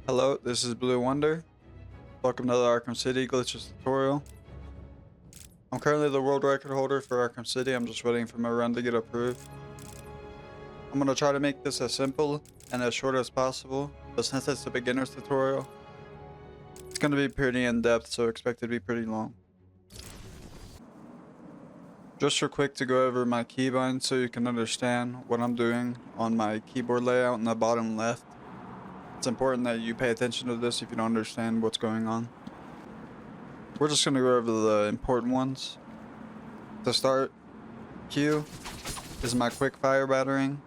Hello, this is Blue Wonder. Welcome to the Arkham City Glitchless tutorial. I'm currently the world record holder for Arkham City. I'm just waiting for my run to get approved. I'm going to try to make this as simple and as short as possible, but since it's a beginner's tutorial, it's going to be pretty in-depth, so expect it to be pretty long. Just real quick to go over my keybind so you can understand what I'm doing on my keyboard layout in the bottom left. It's important that you pay attention to this if you don't understand what's going on. We're just going to go over the important ones. To start, Q is my quick fire battering.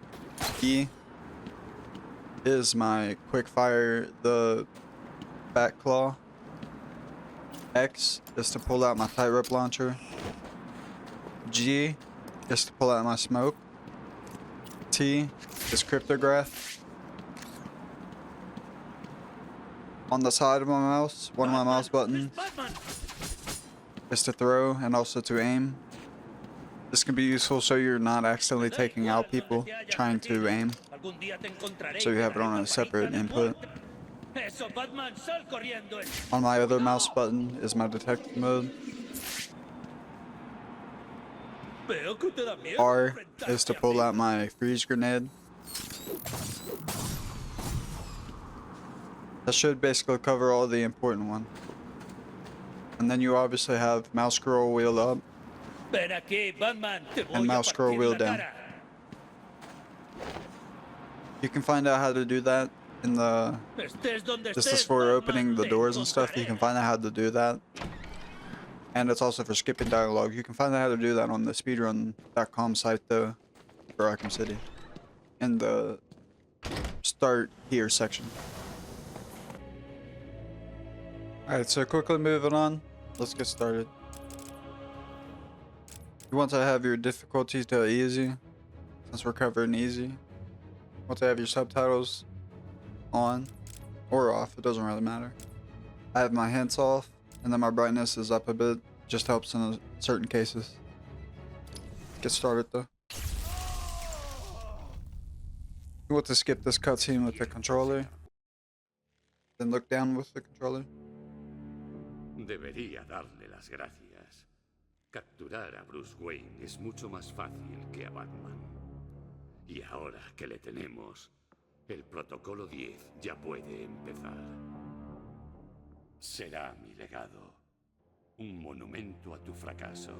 E is my quick fire the back claw. X is to pull out my tightrope launcher. G is to pull out my smoke. T is cryptograph. On the side of my mouse, one of my mouse buttons is to throw and also to aim. This can be useful so you're not accidentally taking out people trying to aim, so you have it on a separate input. On my other mouse button is my detective mode. R is to pull out my freeze grenade. That should basically cover all the important ones. And then you obviously have mouse scroll wheel up and mouse scroll wheel down. You can find out how to do that in the... This is for opening the doors and stuff. You can find out how to do that. And it's also for skipping dialogue. You can find out how to do that on the speedrun.com site though, for Arkham City, in the start here section. Alright, so quickly moving on, let's get started. You want to have your difficulties to easy, since we're covering easy. You want to have your subtitles on or off, it doesn't really matter. I have my hints off, and then my brightness is up a bit, just helps in certain cases. Get started though. You want to skip this cutscene with the controller, then look down with the controller. Debería darle las gracias. Capturar a Bruce Wayne es mucho más fácil que a Batman. Y ahora que le tenemos, el protocolo 10 ya puede empezar. Será mi legado, un monumento a tu fracaso.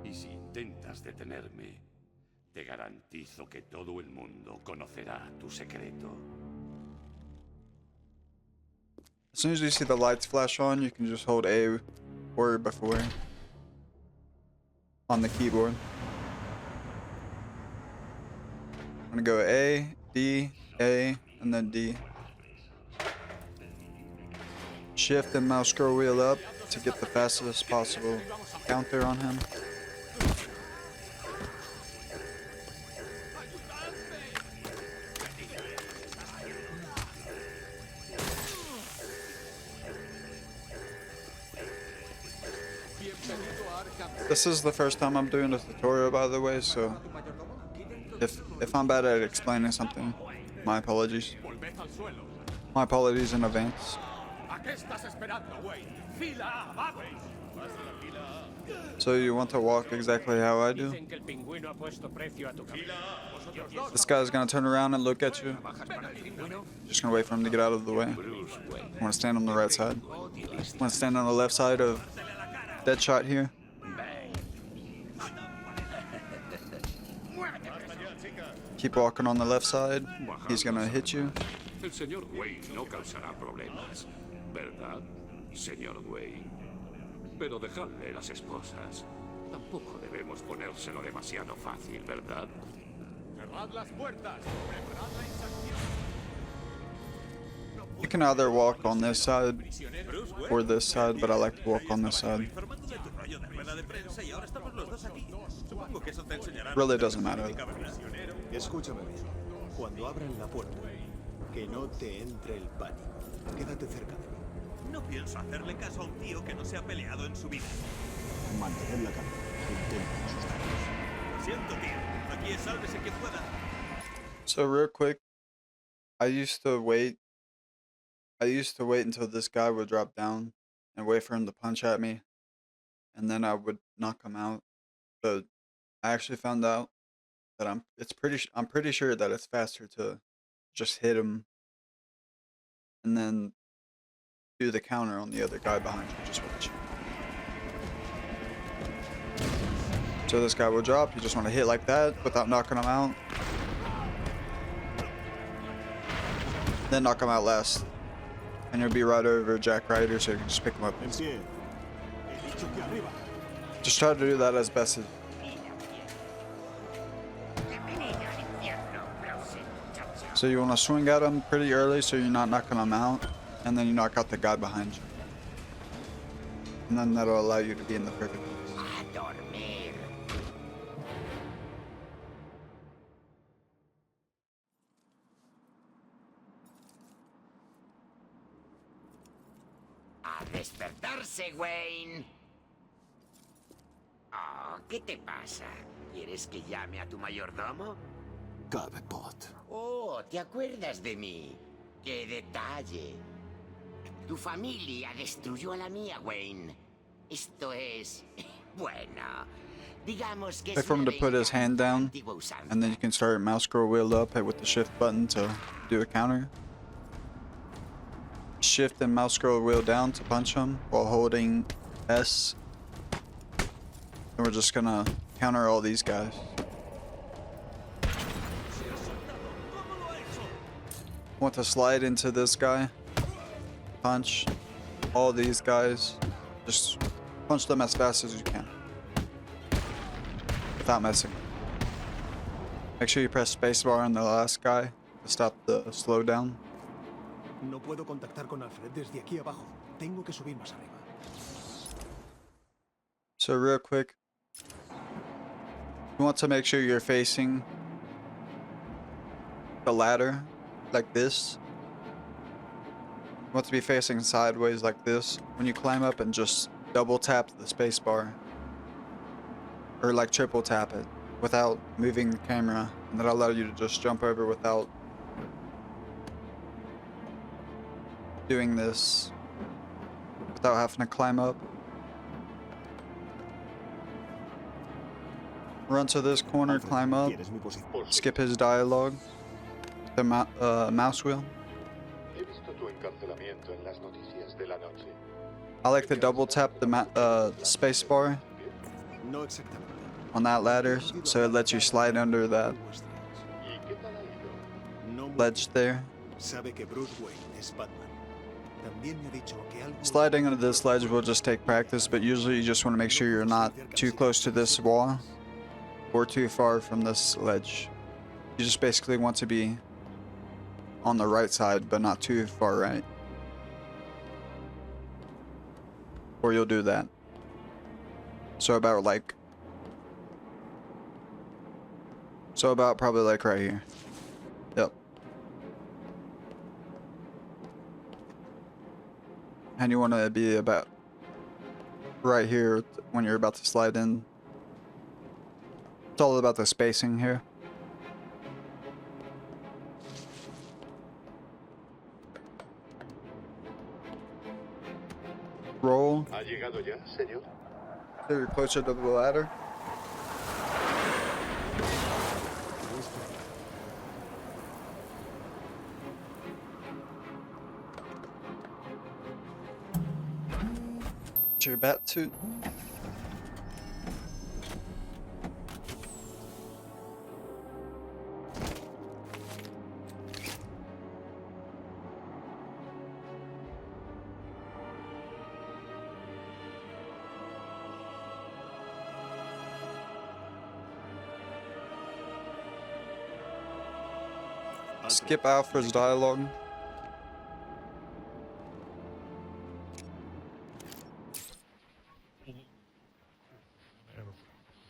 Y si intentas detenerme, te garantizo que todo el mundo conocerá tu secreto. As soon as you see the lights flash on, you can just hold A or before on the keyboard. I'm gonna go A, D, A, and then D. Shift and mouse scroll wheel up to get the fastest possible counter on him. This is the first time I'm doing a tutorial, by the way, so if I'm bad at explaining something, my apologies. My apologies in advance. So you want to walk exactly how I do? This guy's gonna turn around and look at you. Just gonna wait for him to get out of the way. I wanna stand on the right side. I wanna stand on the left side of Deadshot here. Keep walking on the left side. He's gonna hit you. El señor Wayne no causará problemas, ¿verdad, señor Wayne? Pero dejadle las esposas. Tampoco debemos ponérselo demasiado fácil, ¿verdad? Cerrad las puertas. Preparad la inserción. You can either walk on this side or this side, but I like to walk on this side. Really doesn't matter. Escúchame bien. Cuando abran la puerta, que no te entre el pánico. Quédate cerca de mí. No pienso hacerle caso a un tío que no se ha peleado en su vida. Mantened la calma. Intenta asustarlos. Lo siento, tío. Aquí es sálvese quien pueda. So real quick, I used to wait I used to wait until this guy would drop down and wait for him to punch at me, and then I would knock him out. But I actually found out that I'm pretty sure that it's faster to just hit him and then do the counter on the other guy behind you. Just watch. So this guy will drop. You just want to hit like that without knocking him out. Then knock him out last. And you'll be right over Jack Ryder, so you can just pick him up. En pie. He dicho que arriba. Just try to do that as best as. So you want to swing at him pretty early so you're not knocking him out. And then you knock out the guy behind you. And then that'll allow you to be in the perfect place. A despertarse, Wayne. Oh, ¿qué te pasa? ¿Quieres que llame a tu mayordomo? Cabepot. Oh, ¿te acuerdas de mí? ¡Qué detalle! Tu familia destruyó a la mía, Wayne. Esto es... bueno, digamos que Wait for him to put his hand down, and then you can start mouse scroll wheel up with the shift button to do a counter. Shift and mouse scroll wheel down to punch him while holding S. And we're just gonna counter all these guys. Want to slide into this guy, punch all these guys, just punch them as fast as you can without messing. Make sure you press spacebar on the last guy to stop the slowdown. No puedo contactar con Alfred desde aquí abajo. Tengo que subir más arriba. So real quick, you want to make sure you're facing the ladder like this. You want to be facing sideways like this when you climb up, and just double tap the space bar, or like triple tap it without moving the camera, and that'll allow you to just jump over without doing this, without having to climb up. Run to this corner, climb up, ¿Quieres mi posición? skip his dialogue, the mouse wheel. He visto tu encarcelamiento en las noticias de la noche. I like to double tap the space bar No exactamente. on that ladder, so it lets you slide under that ¿Y qué tal ha ido? No muy ledge there. Sabe que Bruce Wayne es Batman. También me ha dicho que algo... Sliding under this ledge will just take practice, but usually you just want to make sure you're not too close to this wall or too far from this ledge. You just basically want to be on the right side, but not too far right, or you'll do that. So about probably like right here. Yep. And you want to be about right here when you're about to slide in. It's all about the spacing here. Roll. ¿Ha llegado ya, señor? So you're closer to the ladder. It's your bat suit. Skip Alfred's dialogue.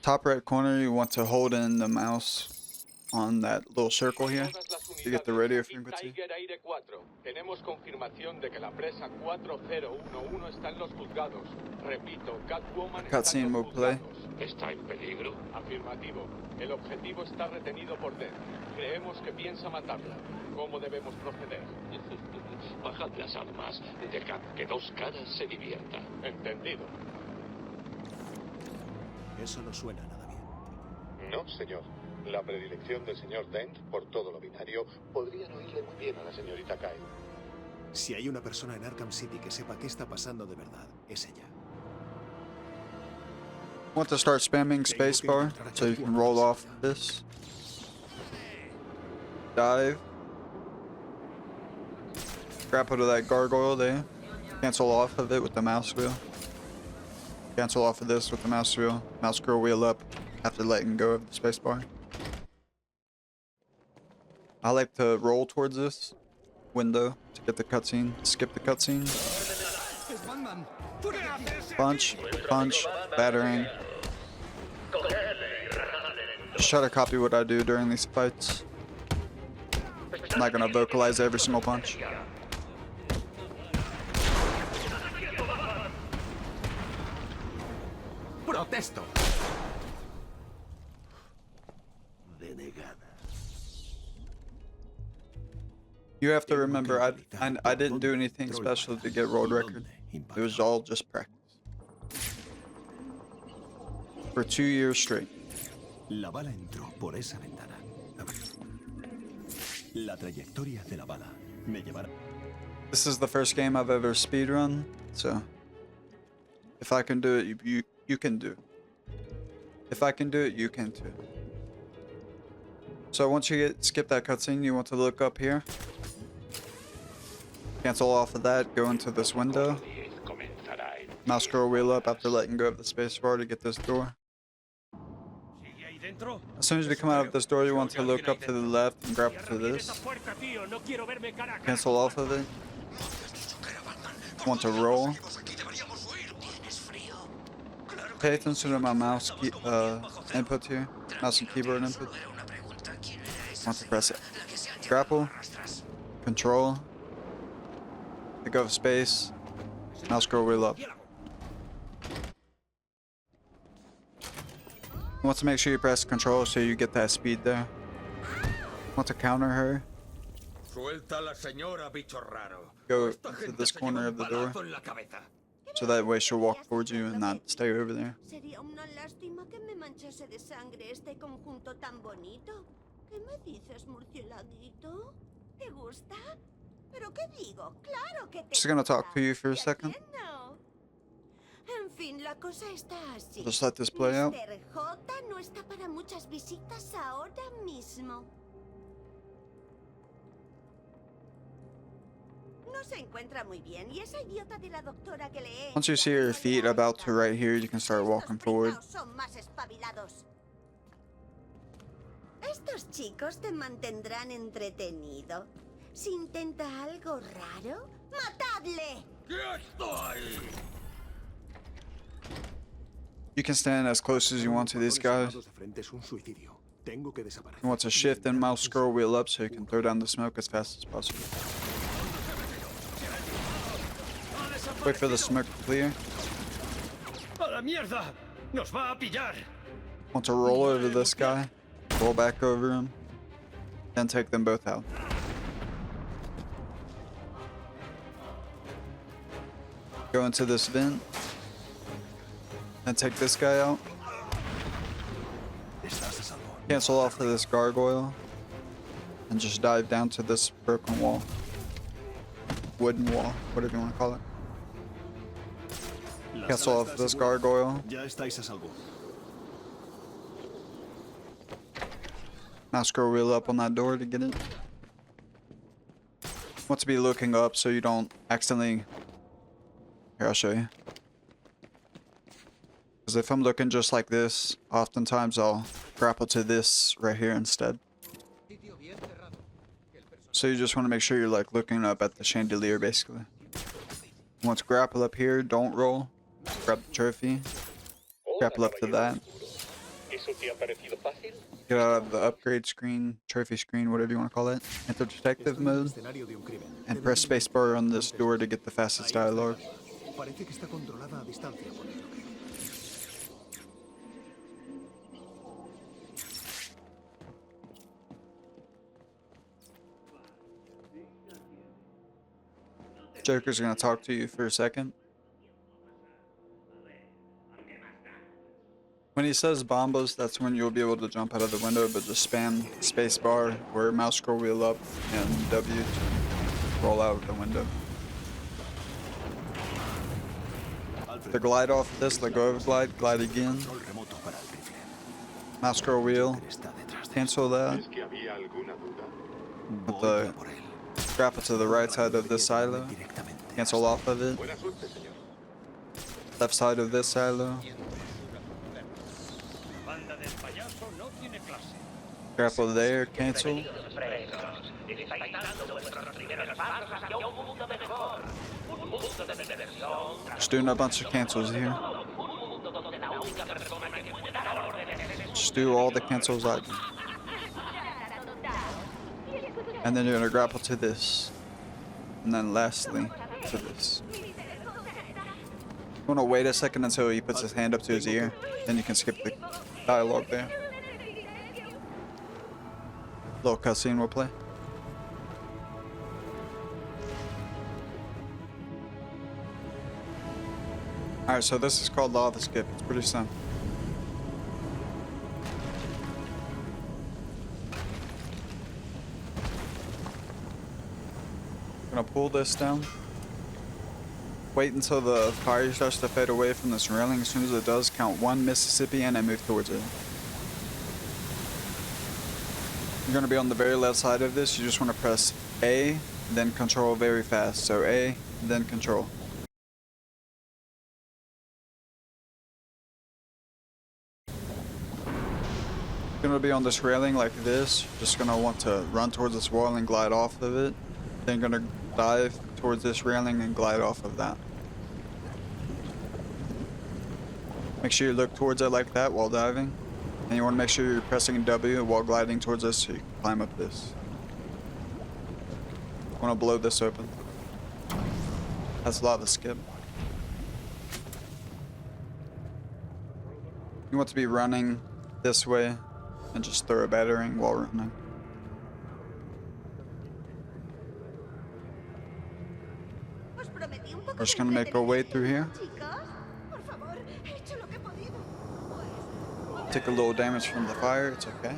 Top right corner, you want to hold in the mouse on that little circle here. Todas las to get the radio frequency. Tiger Aire 4. Tenemos confirmación de que la presa 4011 está en los juzgados. Repito, Catwoman está Cutscene en los will play. juzgados. ¿Está en peligro? Afirmativo. El objetivo está retenido por Death. Creemos que piensa matarla. ¿Cómo debemos proceder? Bajad las armas. Dejad que Dos Caras se divierta. Entendido. Eso no suena nada bien. No, señor. La predilección del señor Dent por todo lo binario podrían oírle muy bien a la señorita Kyle. Si hay una persona en Arkham City que sepa qué está pasando de verdad, es ella. Want to start spamming spacebar so you can roll off this. Dive. Grapple to that gargoyle there. Cancel off of it with the mouse wheel. Cancel off of this with the mouse wheel. Mouse scroll wheel up after letting go of the spacebar. I like to roll towards this window to get the cutscene. Skip the cutscene. Punch, punch, battering. Just try to copy what I do during these fights. I'm not gonna vocalize every single punch. Protesto. You have to remember, I didn't do anything special to get world record. It was all just practice. For 2 years straight. La bala entró por esa ventana. A ver. La trayectoria de la bala me llevará. This is the first game I've ever speedrun, so if I can do it, you can do it. If I can do it, you can too. So once you skip that cutscene, you want to look up here. Cancel off of that, go into this window. Mouse scroll wheel up after letting go of the spacebar to get this door. As soon as you come out of this door, you want to look up to the left and grapple to this. Cancel off of it. Want to roll. Pay attention to my mouse input here. Mouse and keyboard input. Want to press it. Grapple. Control. Let go of space. Mouse scroll wheel up. You want to make sure you press control so you get that speed there. Want to counter her. Go to this corner of the door. So that way she'll walk towards you and not stay over there. Sería una lástima que me manchase de sangre este conjunto tan bonito. ¿Qué me dices, murcielaguito? ¿Te gusta? ¿Pero qué digo? Claro que te Just gonna talk to you for a ¿Y a second. quién no? En fin, la cosa está así. Just let this play out. Mr. J no está para muchas visitas ahora mismo. No se encuentra muy bien y esa idiota de la doctora que le he Once you see your feet about to right here, you can start walking forward. Son más espabilados. Estos chicos te mantendrán entretenido. Si intenta algo raro, ¡matadle! You can stand as close as you want to these guys. De frente es un suicidio. Tengo que desaparecer. You want to shift and mouse scroll wheel up so you can throw down the smoke as fast as possible. Wait for the smoke to clear. ¡A la mierda! ¡Nos va a pillar! Want to roll over this guy, roll back over him, then take them both out. Go into this vent, and take this guy out. Estás a salvo. Cancel off of this gargoyle, and just dive down to this broken wall. Wooden wall, whatever you want to call it. La Cancel sala off está this segura. gargoyle. Ya estáis a salvo. Mouse scroll wheel up on that door to get it. Want to be looking up so you don't accidentally... Here, I'll show you. Because if I'm looking just like this, oftentimes I'll grapple to this right here instead. So you just want to make sure you're like looking up at the chandelier basically. Want to grapple up here, don't roll. Grab the trophy. Grapple up to that. ¿Eso te ha parecido fácil? Get out of the upgrade screen, trophy screen, whatever you want to call it. Enter detective Estoy en el mode escenario de un crimen. and Debe press haber un spacebar on enemigo. this door to get the Ahí fastest está la dialogue. arma. Parece que está controlada a distancia por el Joker. Joker's gonna talk to you for a second. When he says bombos, that's when you'll be able to jump out of the window, but just spam spacebar or mouse scroll wheel up and W to roll out of the window. To glide off this, let go of glide, glide again. Control remoto para el rifle. Mouse scroll wheel, Joker está detrás de cancel that. ¿Es que había alguna duda? Put Voy the a por él. grapple to the right side of this silo. Directamente. Cancel off of it. Buena suerte, señor. Left side of this silo. Banda del payaso no tiene clase. Grapple there, cancel. Just doing a bunch of cancels here. Just do all the cancels out. And then you're gonna grapple to this. And then lastly, to this. You wanna wait a second until he puts his hand up to his ear. Then you can skip the dialogue there. Little cutscene will play. Alright, so this is called Lava Skip. It's pretty simple. Gonna pull this down. Wait until the fire starts to fade away from this railing. As soon as it does, count 1 Mississippi and then move towards it. You're gonna be on the very left side of this. You just wanna press A, then control very fast. So A, then control. You're gonna be on this railing like this. You're just gonna want to run towards this wall and glide off of it. Then you're gonna dive towards this railing and glide off of that. Make sure you look towards it like that while diving. And you want to make sure you're pressing W while gliding towards this so you can climb up this. You want to blow this open. That's Lava Skip. You want to be running this way and just throw a battering while running. We're just gonna make our way through here. Take a little damage from the fire, it's okay.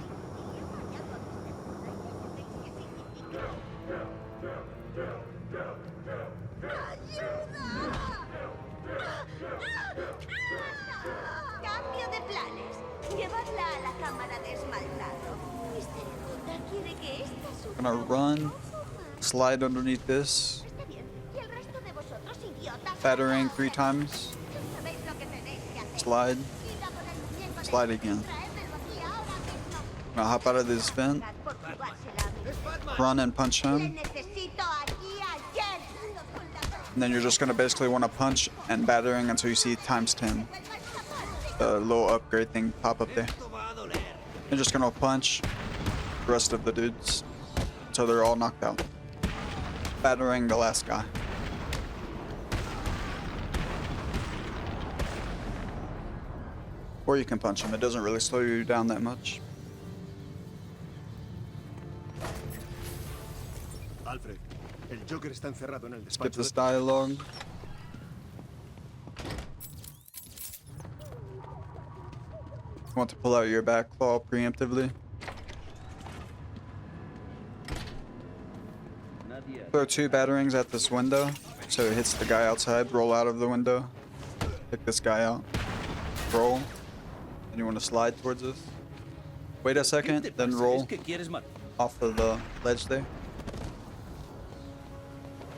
Cambio de planes. Llevarla a la cámara de esmaltado. Mr. Buda quiere que esta Gonna run, slide underneath this, Está bien. Y el resto de vosotros, idiotas, battering 3 times, sabéis lo que tenéis que hacer. slide, Ida con el muñeco de slide again. traérmelo aquí ahora mismo. Now hop out of this vent, Por jugársela. run and punch Le him, necesito aquí ayer. Los soldadores and then you're just gonna basically want to punch and battering until you see times 10. The little upgrade thing pop up there. You're just gonna punch the rest of the dudes until they're all knocked out. Battering the last guy. Or you can punch him, it doesn't really slow you down that much. Alfred, el Joker está encerrado en el Skip despacho. this dialogue. You want to pull out your back claw preemptively. Throw 2 batterings at this window so it hits the guy outside. Roll out of the window. Pick this guy out. Roll. And you want to slide towards this. Wait a second, then roll off of the ledge there.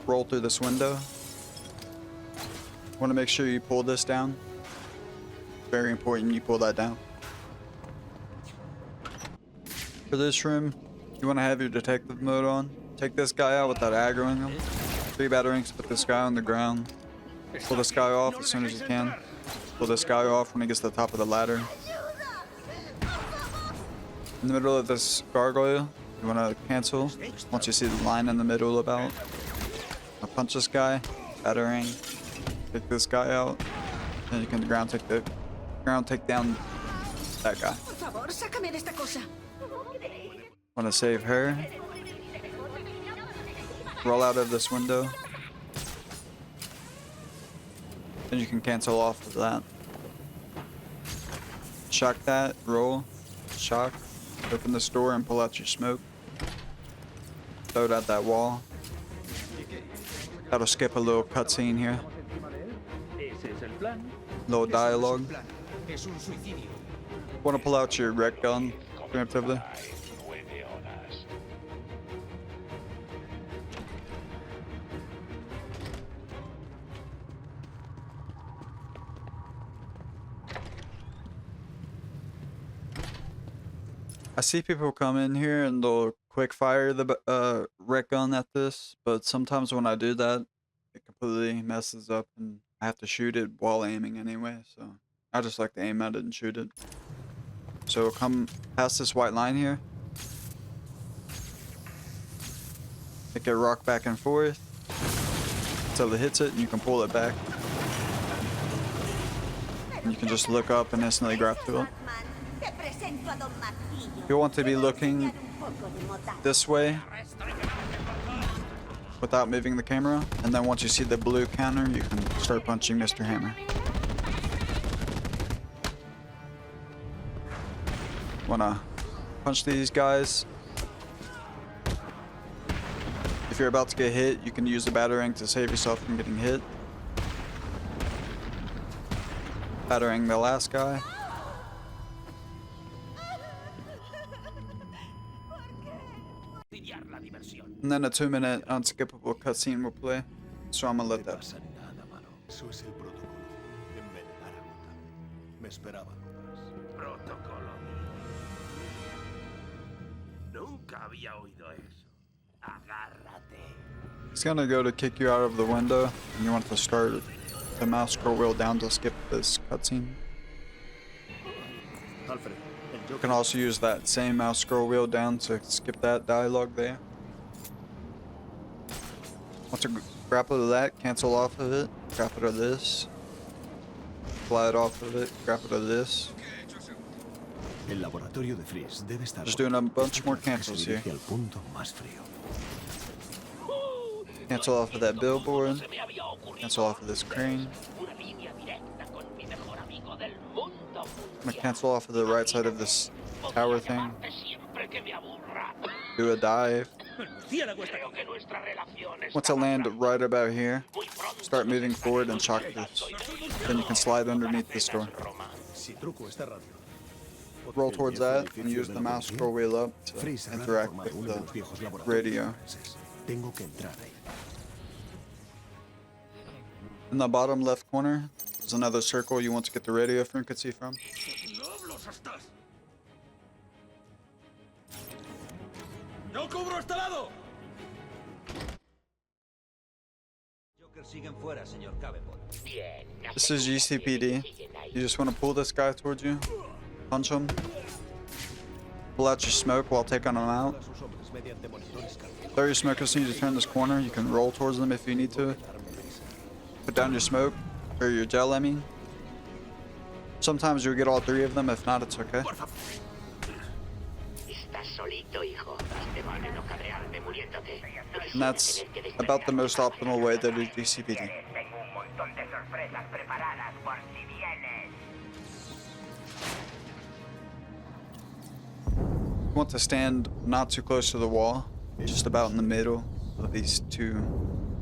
Roll through this window. Want to make sure you pull this down. Very important you pull that down. For this room, you want to have your detective mode on. Take this guy out without aggroing him. 3 batterings, put this guy on the ground. Pull this guy off as soon as you can. Pull this guy off when he gets to the top of the ladder. In the middle of this gargoyle, you want to cancel. Once you see the line in the middle about, punch this guy, battering, take this guy out, and you can ground take down that guy. Por favor, sácame de esta cosa. Want to save her. Roll out of this window. Then you can cancel off of that. Shock that, roll, shock, open this door and pull out your smoke. Throw it at that wall. That'll skip a little cutscene here. Little dialogue. Want to pull out your rec gun preemptively. I see people come in here and they'll quick fire the rec gun at this, but sometimes when I do that, it completely messes up and I have to shoot it while aiming anyway, so I just like to aim at it and shoot it. So come past this white line here. Make it rock back and forth until it hits it and you can pull it back. And you can just look up and instantly grab to it. You'll want to be looking this way without moving the camera, and then once you see the blue counter, you can start punching Mr. Hammer. Wanna punch these guys. If you're about to get hit, you can use the battering to save yourself from getting hit. Battering the last guy. And then a 2-minute unskippable cutscene will play. So I'm gonna let that. Nada malo. Eso es el protocolo. Envenenar a Gotham. Me esperaba dudas. Protocolo. Nunca había oído eso. Agárrate. It's gonna go to kick you out of the window, and you want to start the mouse scroll wheel down to skip this cutscene. Alfred, el You Joker. can also use that same mouse scroll wheel down to skip that dialogue there. Once you grapple to that, cancel off of it, grapple to this, fly it off of it, grapple to this. El laboratorio de Freeze debe estar. Just doing a bunch more que cancels se here. dirige al punto más frío. Cancel off of that billboard, cancel off of this crane. I'm gonna cancel off of the right side of this tower thing. Do a dive. Once I land right about here, start moving forward and shock this. Then you can slide underneath this door. Si truco esta radio. Roll towards that and use the mouse scroll wheel up to Freeze habrá interact reformado with uno de los the viejos laboratorios radio. franceses. Tengo que entrar ahí. In the bottom left corner, there's another circle you want to get the radio frequency from. ¡Yo cubro este lado! This is GCPD. You just want to pull this guy towards you, punch him, pull out your smoke while taking him out. A sus hombres mediante monitores cardíacos. Throw your smoke as soon as you turn this corner. You can roll towards them if you need to. Put down your smoke, or your gel, I mean. Sometimes you'll get all three of them. If not, it's okay. Estás solito, hijo. Te vale no cabrearme muriéndote. And that's about the most optimal way to do GCPD. Tengo un montón de sorpresas preparadas por si vienes. You want to stand not too close to the wall, just about in the middle of these two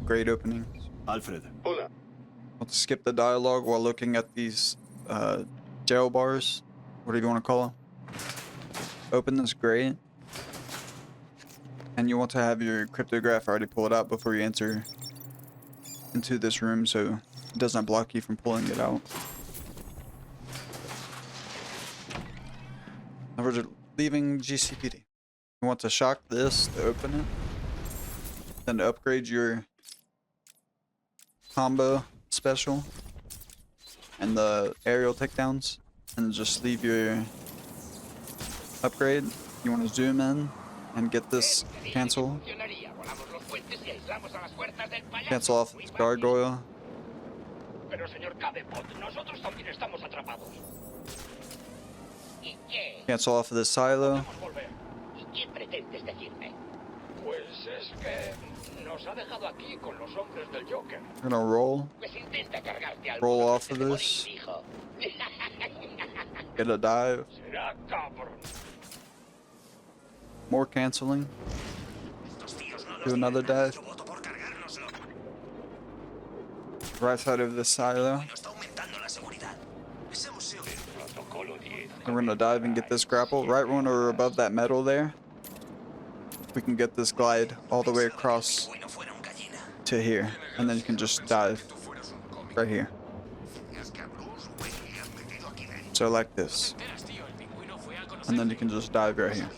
great openings. Alfred, Want to skip the dialogue while looking at these jail bars, whatever you want to call them. Open this grate, and you want to have your cryptograph already pulled out before you enter into this room, so it doesn't block you from pulling it out. Now we're just leaving GCPD. You want to shock this to open it, then to upgrade your combo special and the aerial takedowns, and just leave your upgrade You want to zoom in and get this cancel. Cancel off its gargoyle. Pero señor Cadepot, nosotros también estamos atrapados. ¿Y qué? Cancel off of this silo. Podemos volver. ¿Y qué pretendes decirme? Pues es que nos ha dejado aquí con los hombres del Joker. We're gonna roll. Pues intenta cargarte al Roll mono off que of te this. morir, hijo. Get a dive. Será cabrón. More canceling. Do another dive. Right side of this silo. We're gonna dive and get this grapple. Right when we're above that metal there, we can get this glide all the way across to here. And then you can just dive right here. So like this. And then you can just dive right here.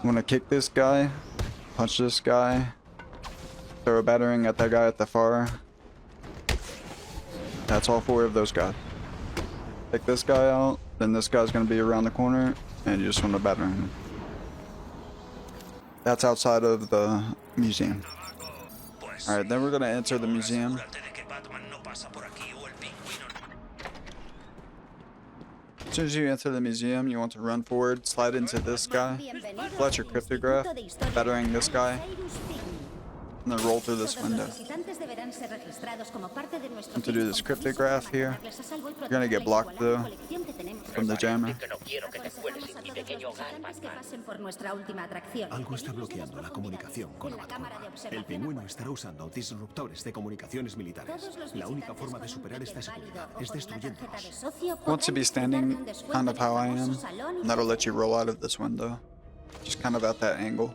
I'm gonna kick this guy, punch this guy, throw a battering at that guy at the far. That's all 4 of those guys. Take this guy out, then this guy's gonna be around the corner, and you just want to batter him. That's outside of the museum. Alright, then we're gonna enter the museum. As soon as you enter the museum, you want to run forward, slide into this guy, fletch your cryptograph, battering this guy, and then roll through this window. And to do this cryptograph here, you're gonna get blocked though from the jammer. Algo está bloqueando la comunicación con la Batcueva. El pingüino estará usando disruptores de comunicaciones militares. La única forma de superar esta seguridad es destruyéndolos. You want to be standing kind of how I am, and that'll let you roll out of this window. Just kind of at that angle.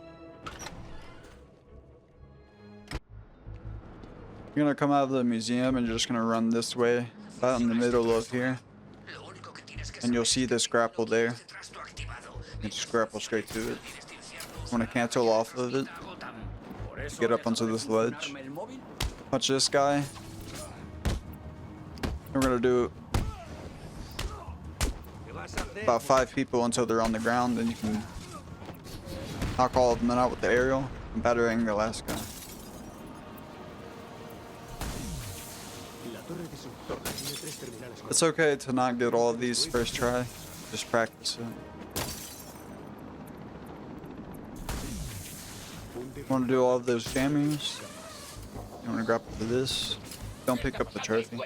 You're gonna come out of the museum and you're just gonna run this way, about in the middle of here. And you'll see this grapple there. And just grapple straight to it. You wanna cancel off of it. Get up onto this ledge. Punch this guy. We're gonna do about 5 people until they're on the ground, then you can knock all of them out with the aerial and battering the last guy. It's okay to not get all of these first try, just practice it. You want to do all of those jammers. You want to grapple to this. Don't pick up the trophy.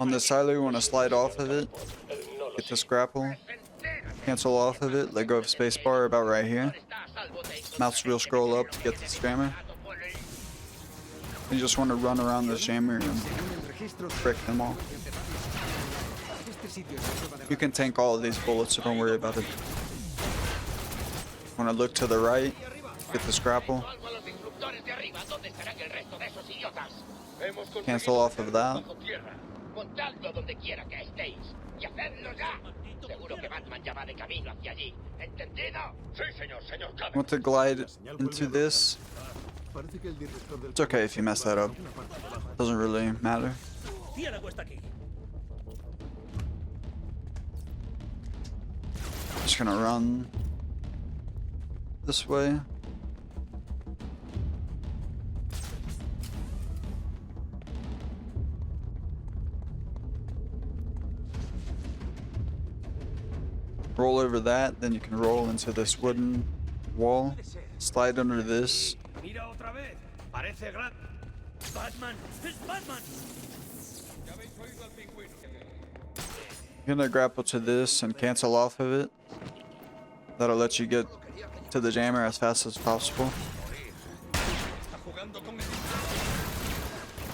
On this silo, you want to slide off of it. Get this grapple. Cancel off of it. Let go of spacebar about right here. Mouse wheel scroll up to get this jammer. You just want to run around this jammer and break them all. You can tank all of these bullets, so don't worry about it. Want to look to the right, get this grapple. Cancel off of that. Want to glide into this. It's okay if you mess that up. Doesn't really matter. Just gonna run this way. Roll over that, then you can roll into this wooden wall. Slide under this. Mira otra vez. Parece gran. Batman. Es Batman. You're gonna grapple to this and cancel off of it. That'll let you get to the jammer as fast as possible.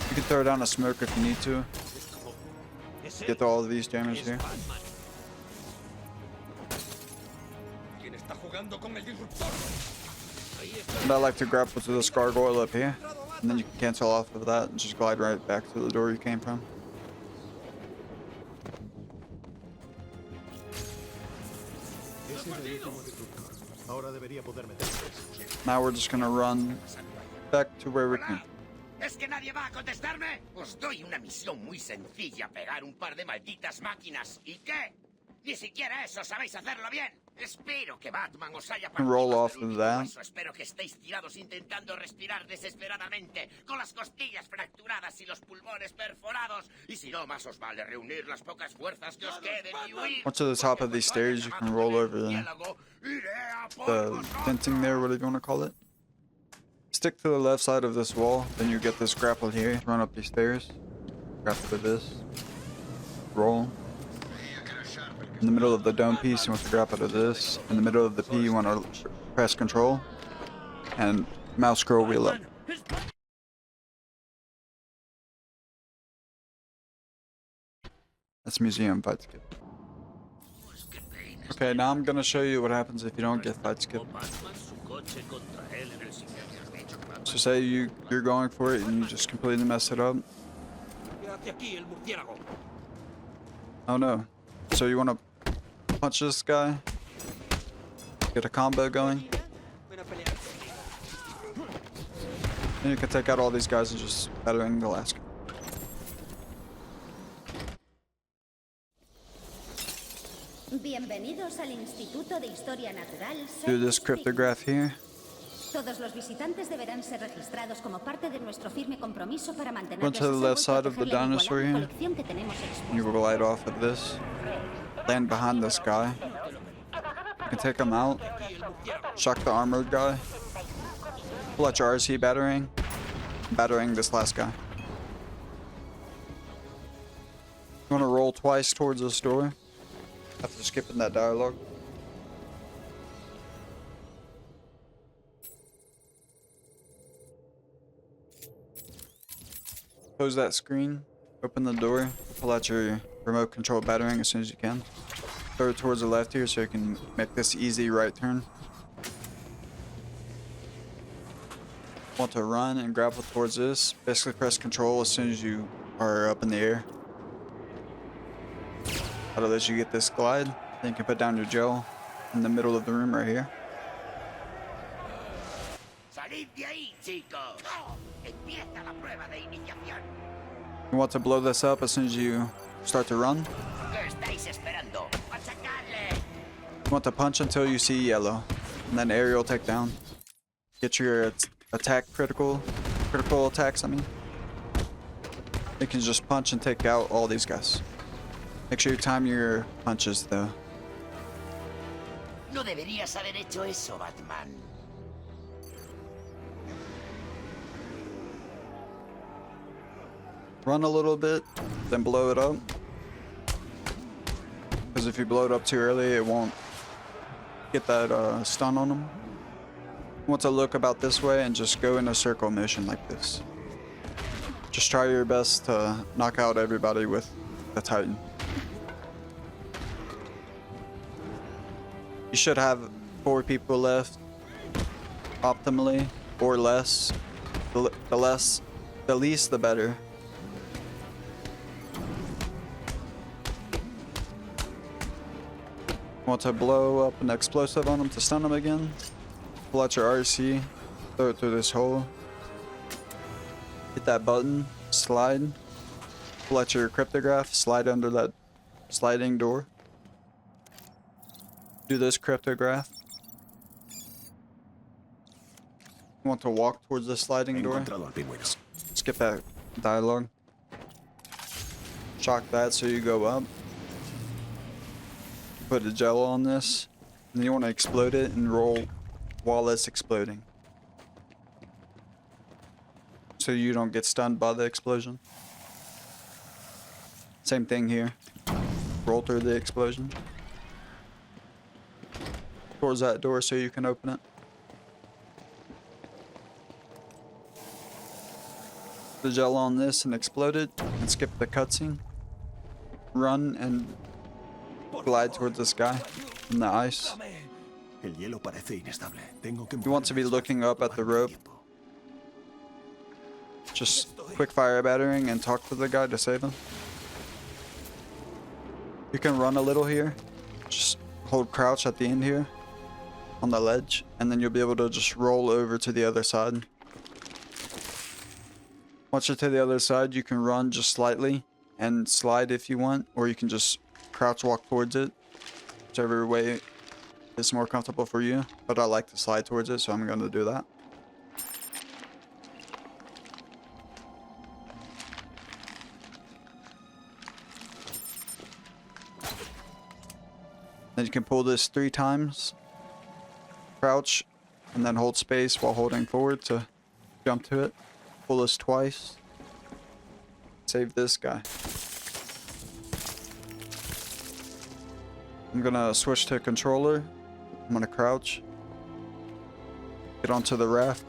You can throw down a smoke if you need to. Get to all of these jammers here. And I like to grapple to this gargoyle up here. And then you can cancel off of that and just glide right back to the door you came from. Now we're just gonna run back to where we came. ¿Es que nadie va a contestarme? Os doy una misión muy sencilla, pegar un par de malditas máquinas. ¿Y qué? Ni siquiera eso sabéis hacerlo bien. Espero que Batman os haya partido Roll off hasta el of último that. hueso. Espero que estéis tirados intentando respirar desesperadamente, con las costillas fracturadas y los pulmones perforados. Y si no, más os vale reunir las pocas fuerzas que os queden y huir. Once to the top of these stairs, you can roll over the fencing there, whatever you want to call it. Stick to the left side of this wall, then you get this grapple here. Run up these stairs. Grapple to this. Roll. In the middle of the dome piece, you want to grapple to this. In the middle of the P, you want to press control. And mouse scroll wheel up. That's museum fight skip. Okay, now I'm gonna show you what happens if you don't get fight skip. So say you're going for it and you just completely mess it up. Oh no. So you wanna punch this guy, get a combo going. And you can take out all these guys and just battering the last guy. Bienvenidos al Instituto de Historia Natural. Do this cryptograph here. Todos los visitantes deberán ser registrados como parte de nuestro firme compromiso para mantener Run to the left side of the dinosaur here. You will glide off of this. Land behind this guy. You can take him out. Shock the armored guy. Pull out your RC battering. Battering this last guy. You want to roll twice towards this door after skipping that dialogue. Close that screen, open the door, pull out your remote control battering as soon as you can. Throw it towards the left here so you can make this easy right turn. Want to run and grapple towards this. Basically press control as soon as you are up in the air. That'll let you get this glide. Then you can put down your gel in the middle of the room right here. Salid de ahí, chicos. Empieza la prueba de iniciación. You want to blow this up as soon as you start to run. ¿Qué estáis esperando? ¡Machacarle! You want to punch until you see yellow. And then aerial takedown. Get your attack critical attacks, I mean. You can just punch and take out all these guys. Make sure you time your punches though. No deberías haber hecho eso, Batman. Run a little bit, then blow it up. Because if you blow it up too early, it won't get that stun on them. You want to look about this way and just go in a circle motion like this. Just try your best to knock out everybody with the Titan. You should have 4 people left, optimally, or less. The least, the better. Want to blow up an explosive on them to stun them again. Pull out your RC, throw it through this hole. Hit that button, slide. Pull out your cryptograph, slide under that sliding door. Do this cryptograph. You want to walk towards the sliding door. Encontrado al pingüino. Skip that dialogue. Shock that so you go up. Put a gel on this. And then you want to explode it and roll while it's exploding. So you don't get stunned by the explosion. Same thing here. Roll through the explosion. Towards that door so you can open it. The gel on this and explode it and skip the cutscene. Run and glide towards this guy in the ice. El hielo parece inestable. Tengo que You want to be looking up at the rope. Just quick fire battering and talk to the guy to save him. You can run a little here. Just hold crouch at the end here on the ledge, and then you'll be able to just roll over to the other side. Once you're to the other side, you can run just slightly and slide if you want, or you can just crouch walk towards it, whichever way is more comfortable for you. But I like to slide towards it, so I'm going to do that. Then you can pull this 3 times, crouch, and then hold space while holding forward to jump to it. Pull this twice. Save this guy. I'm gonna switch to controller. I'm gonna crouch. Get onto the raft.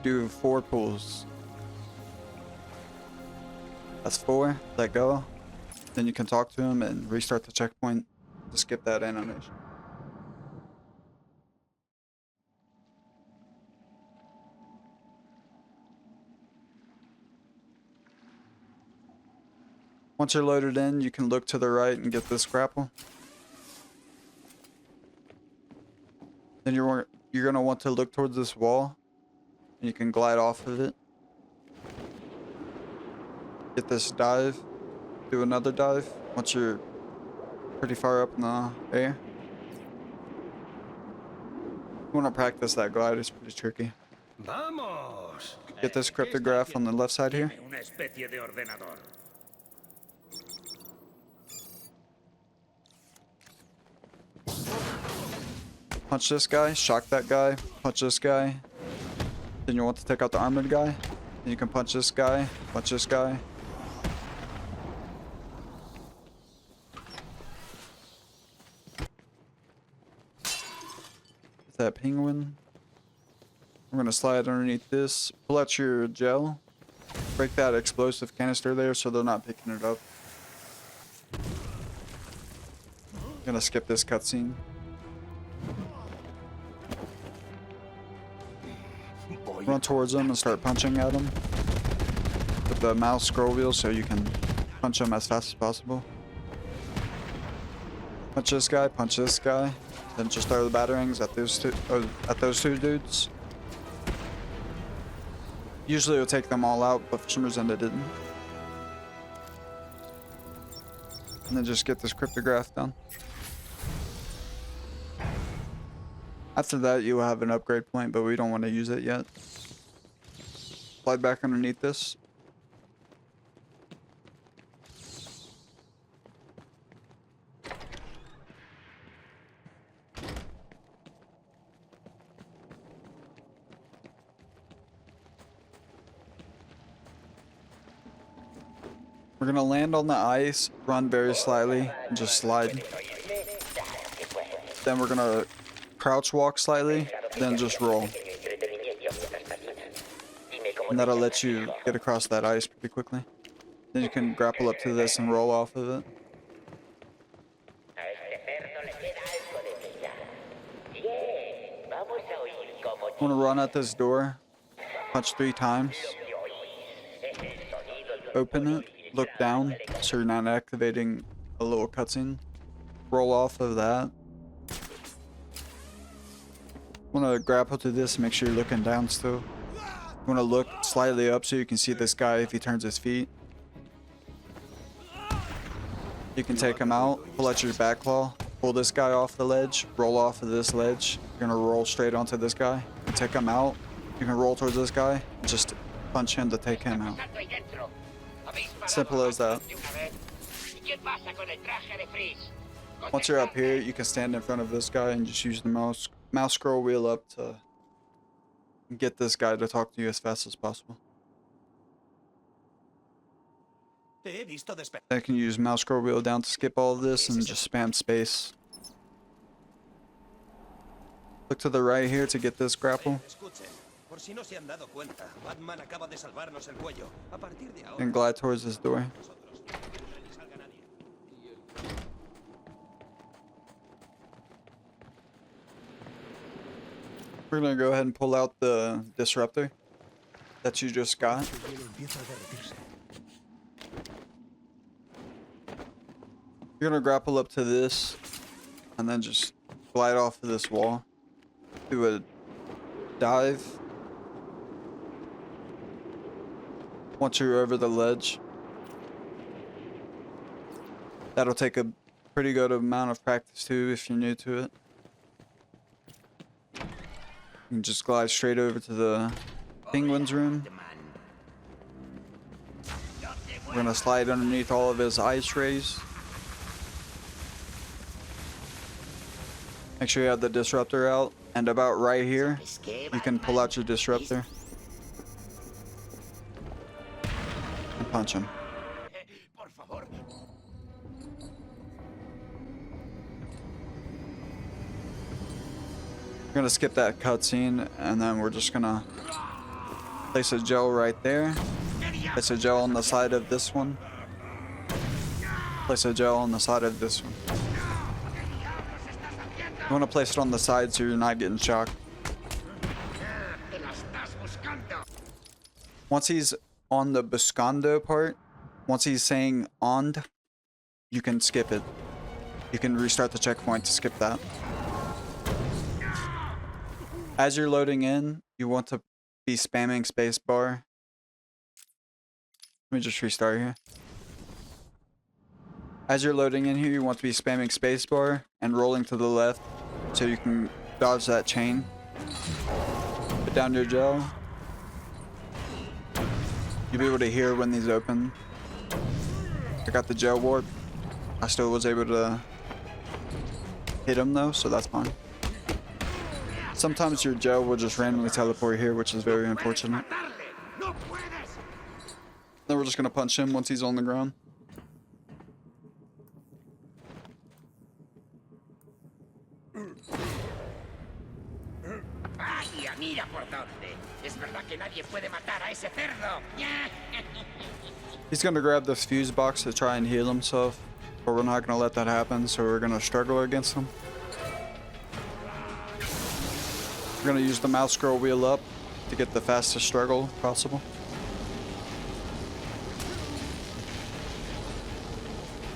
Do 4 pulls. That's 4. Let go. Then you can talk to him and restart the checkpoint to skip that animation. Once you're loaded in, you can look to the right and get this grapple. Then you're gonna want to look towards this wall, and you can glide off of it. Get this dive. Do another dive once you're pretty far up in the air. You want to practice that glide, it's pretty tricky. Vamos. Get this cryptograph on the left side here. Una especie de ordenador. Punch this guy, shock that guy, punch this guy. Then you want to take out the armored guy. Then you can punch this guy, punch this guy. Is that penguin? I'm gonna slide underneath this. Pull out your gel. Break that explosive canister there so they're not picking it up. Gonna skip this cutscene. Run towards them and start punching at them with the mouse scroll wheel so you can punch them as fast as possible. Punch this guy, then just throw the batarangs at those two dudes. Usually it'll take them all out, but for some reason it didn't. And then just get this cryptograph done. After that, you will have an upgrade point, but we don't want to use it yet. Slide back underneath this. We're going to land on the ice, run very slightly, and just slide. Then we're going to crouch walk slightly, then just roll. And that'll let you get across that ice pretty quickly. Then you can grapple up to this and roll off of it. Want to run at this door, punch 3 times, open it, look down so you're not activating a little cutscene, roll off of that. Want to grapple to this, make sure you're looking down still. You want to look slightly up so you can see this guy if he turns his feet. You can take him out, pull out your back claw, pull this guy off the ledge, roll off of this ledge. You're going to roll straight onto this guy. You take him out, you can roll towards this guy, and just punch him to take him out. Simple as that. Once you're up here, you can stand in front of this guy and just use the mouse scroll wheel up to get this guy to talk to you as fast as possible. I can use mouse scroll wheel down to skip all of this and just spam space. Look to the right here to get this grapple. And glide towards this door. We're gonna go ahead and pull out the disruptor that you just got. You're gonna grapple up to this and then just glide off of this wall. Do a dive. once you're over the ledge. That'll take a pretty good amount of practice too if you're new to it. You can just glide straight over to the penguin's room. We're gonna slide underneath all of his ice trays. Make sure you have the disruptor out, and about right here, you can pull out your disruptor and punch him. We're gonna skip that cutscene, and then we're just gonna place a gel right there. Place a gel on the side of this one. Place a gel on the side of this one. You want to place it on the side so you're not getting shocked. Once he's on the buscando part, once he's saying "ond," you can skip it. You can restart the checkpoint to skip that. As you're loading in, you want to be spamming spacebar. Let me just restart here. As you're loading in here, you want to be spamming spacebar and rolling to the left so you can dodge that chain. Put down your gel. You'll be able to hear when these open. I got the gel warp. I still was able to hit him though, so that's fine. Sometimes your gel will just randomly teleport here, which is very unfortunate. Then we're just gonna punch him once he's on the ground. Vaya, mira por dónde. Es verdad que nadie puede matar a ese cerdo. He's gonna grab this fuse box to try and heal himself, but we're not gonna let that happen, so we're gonna struggle against him. We're gonna use the mouse scroll wheel up to get the fastest struggle possible.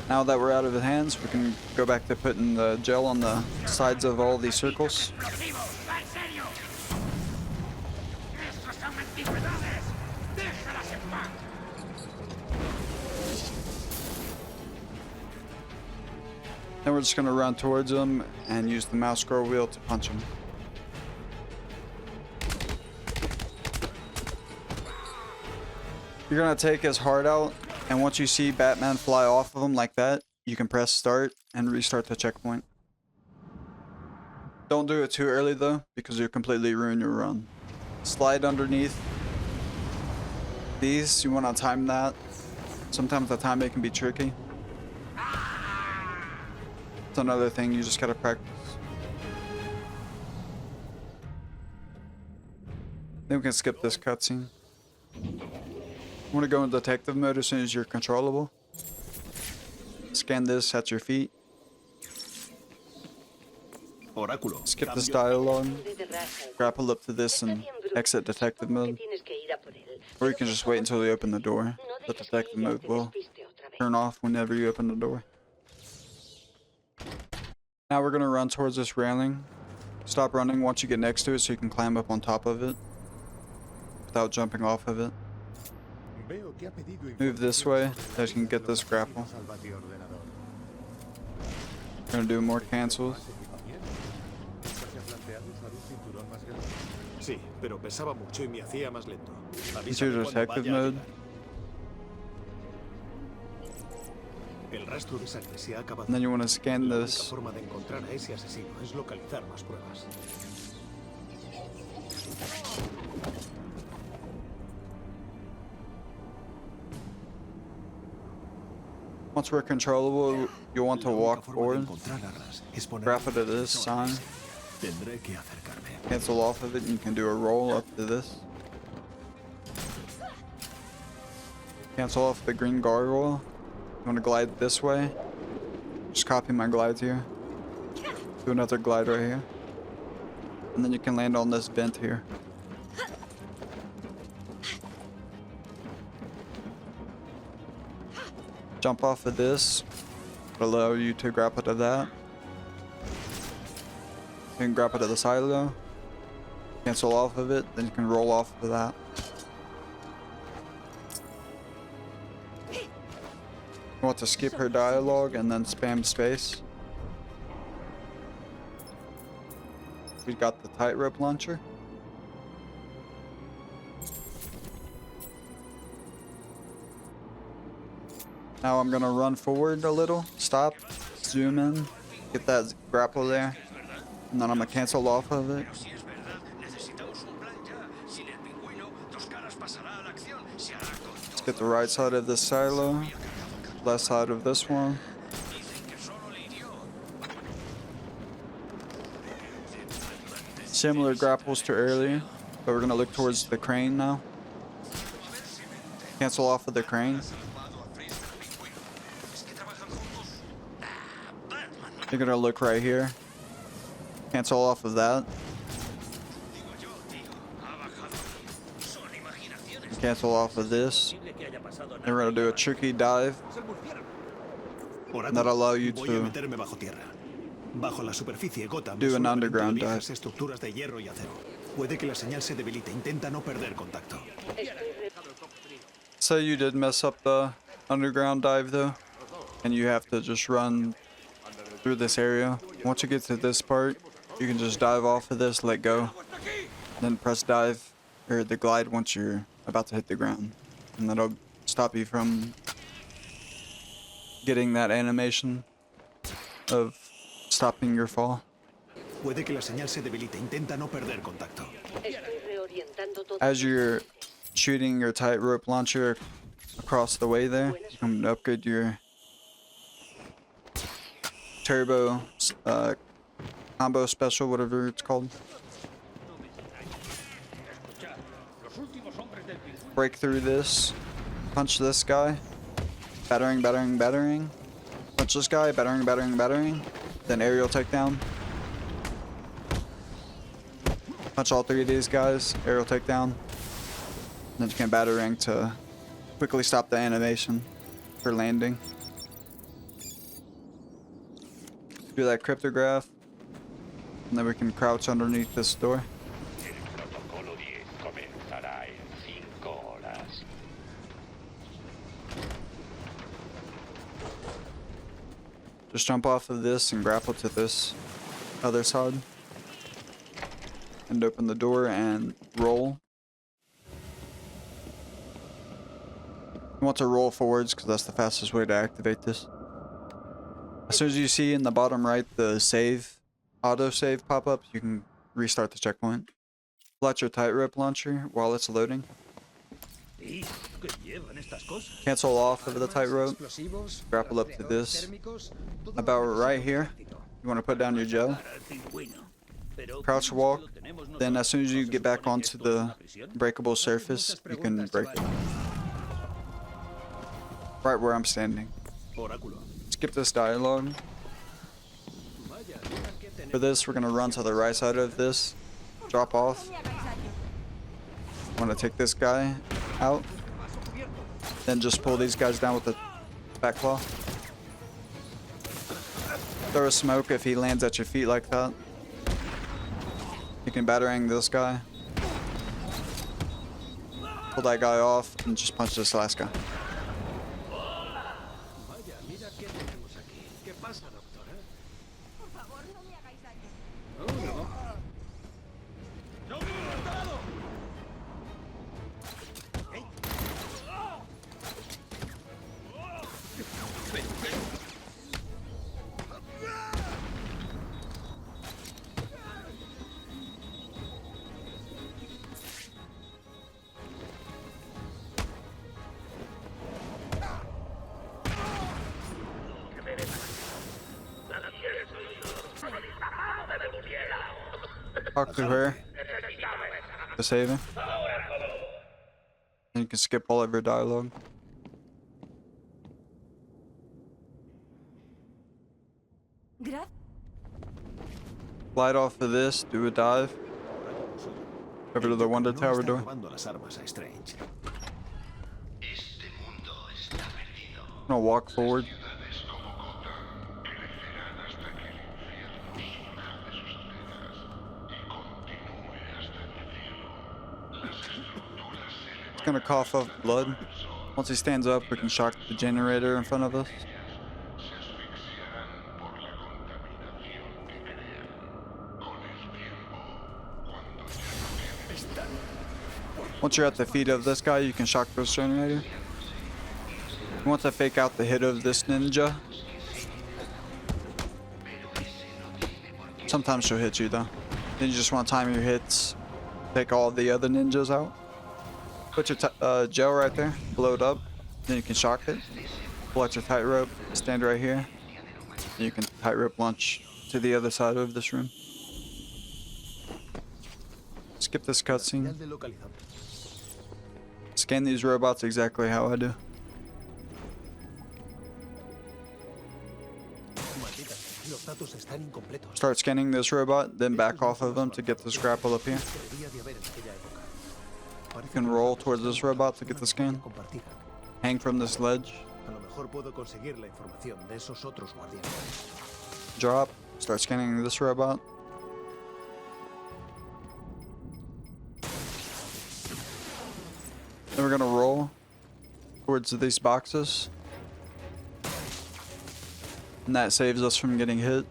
Now that we're out of his hands, we can go back to putting the gel on the sides of all these circles. Then we're just gonna run towards him and use the mouse scroll wheel to punch him. You're gonna take his heart out, and once you see Batman fly off of him like that, you can press start and restart the checkpoint. Don't do it too early though, because you'll completely ruin your run. Slide underneath these, you wanna time that. Sometimes the timing can be tricky. It's another thing you just gotta practice. Then we can skip this cutscene. You want to go in detective mode as soon as you're controllable. Scan this at your feet. Oráculo. Skip this dialogue. Grapple up to this and exit detective mode. Or you can just wait until you open the door. The detective mode will turn off whenever you open the door. Now we're going to run towards this railing. Stop running once you get next to it so you can climb up on top of it without jumping off of it. Move this way so you can get this grapple. We're going to do more cancels. Into detective mode. And then you want to scan this. Once we're controllable, you want to walk forward. Grapple to this sign. Cancel off of it and you can do a roll up to this. Cancel off the green gargoyle. You want to glide this way. Just copy my glides here. Do another glide right here. And then you can land on this vent here. Jump off of this. It'll allow you to grapple to that. You can grapple to the silo. Cancel off of it, then you can roll off of that. You want to skip her dialogue and then spam space. We got the tightrope launcher. Now I'm gonna run forward a little, stop, zoom in, get that grapple there, and then I'm gonna cancel off of it. Let's get the right side of this silo, left side of this one. Similar grapples to earlier, but we're gonna look towards the crane now. Cancel off of the crane. You're gonna look right here. Cancel off of that. Cancel off of this. Then we're gonna do a tricky dive. That'll allow you to Bajo la superficie, Gotham do an underground dive. estructuras de hierro y acero. Puede que la señal se debilite. Intenta no perder contacto. Say you did mess up the underground dive though, and you have to just run through this area. Once you get to this part, you can just dive off of this, let go, then press dive or the glide once you're about to hit the ground, and that'll stop you from getting that animation of stopping your fall. Puede que la señal se debilite. Intenta no perder contacto. As you're shooting your tightrope launcher across the way there, you can upgrade your turbo combo special, whatever it's called. Break through this, punch this guy, battering, battering, battering, punch this guy, battering, battering, battering, then aerial takedown. Punch all three of these guys, aerial takedown. Then you can battering to quickly stop the animation for landing. Do that cryptograph, and then we can crouch underneath this door. Just jump off of this and grapple to this other side. And open the door and roll. You want to roll forwards because that's the fastest way to activate this. As soon as you see in the bottom right the save, auto save pop up, you can restart the checkpoint. Let your tightrope launcher while it's loading. Cancel off of the tightrope. Grapple up to this. About right here, you want to put down your gel. Crouch walk. Then as soon as you get back onto the breakable surface, you can break it. Right where I'm standing. Skip this dialogue. For this, we're going to run to the right side of this. Drop off. I want to take this guy out. Then just pull these guys down with the back claw. Throw a smoke if he lands at your feet like that. You can battering this guy. Pull that guy off and just punch this last guy. Talk to her to save him. And you can skip all of your dialogue. Glide off of this, do a dive. Over to the Wonder Tower door. I'm gonna walk forward. Gonna cough up blood. Once he stands up, we can shock the generator in front of us. Once you're at the feet of this guy, you can shock this generator. You want to fake out the hit of this ninja. Sometimes she'll hit you though. Then you just want to time your hits. Take all the other ninjas out. Put your gel right there. Blow it up. Then you can shock it. Pull out your tightrope. Stand right here. Then you can tightrope launch to the other side of this room. Skip this cutscene. Scan these robots exactly how I do. Start scanning this robot, then back off of them to get this grapple up here. You can roll towards this robot to get the scan. Hang from this ledge. Drop. Start scanning this robot. Then we're gonna roll towards these boxes. And that saves us from getting hit.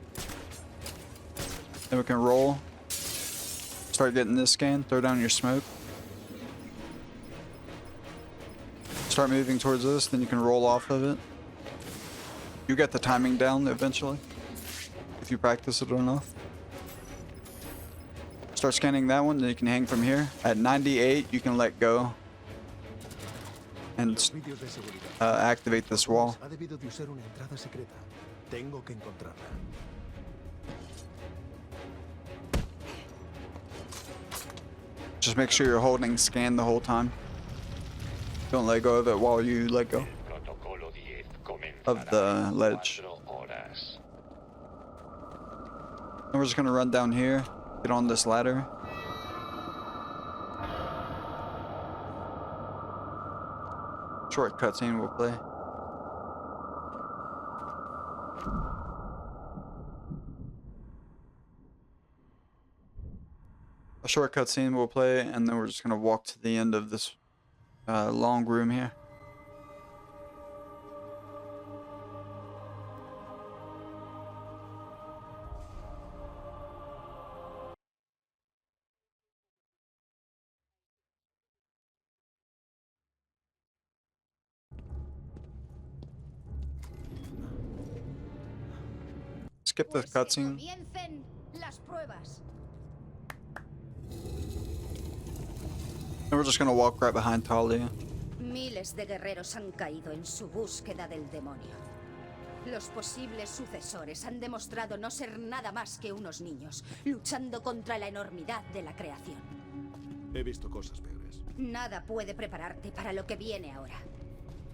Then we can roll. Start getting this scan. Throw down your smoke. Start moving towards this, then you can roll off of it. You get the timing down eventually, if you practice it enough. Start scanning that one, then you can hang from here. At 98, you can let go and activate this wall. Just make sure you're holding scan the whole time. Don't let go of it while you let go of the ledge. And we're just gonna run down here, get on this ladder. Short cutscene will play. A short cutscene will play, and then we're just gonna walk to the end of this long room here. Skip the cutscene. Comiencen las pruebas. And we're just gonna walk right behind Talia. Miles de guerreros han caído en su búsqueda del demonio. Los posibles sucesores han demostrado no ser nada más que unos niños, luchando contra la enormidad de la creación. He visto cosas peores. Nada puede prepararte para lo que viene ahora.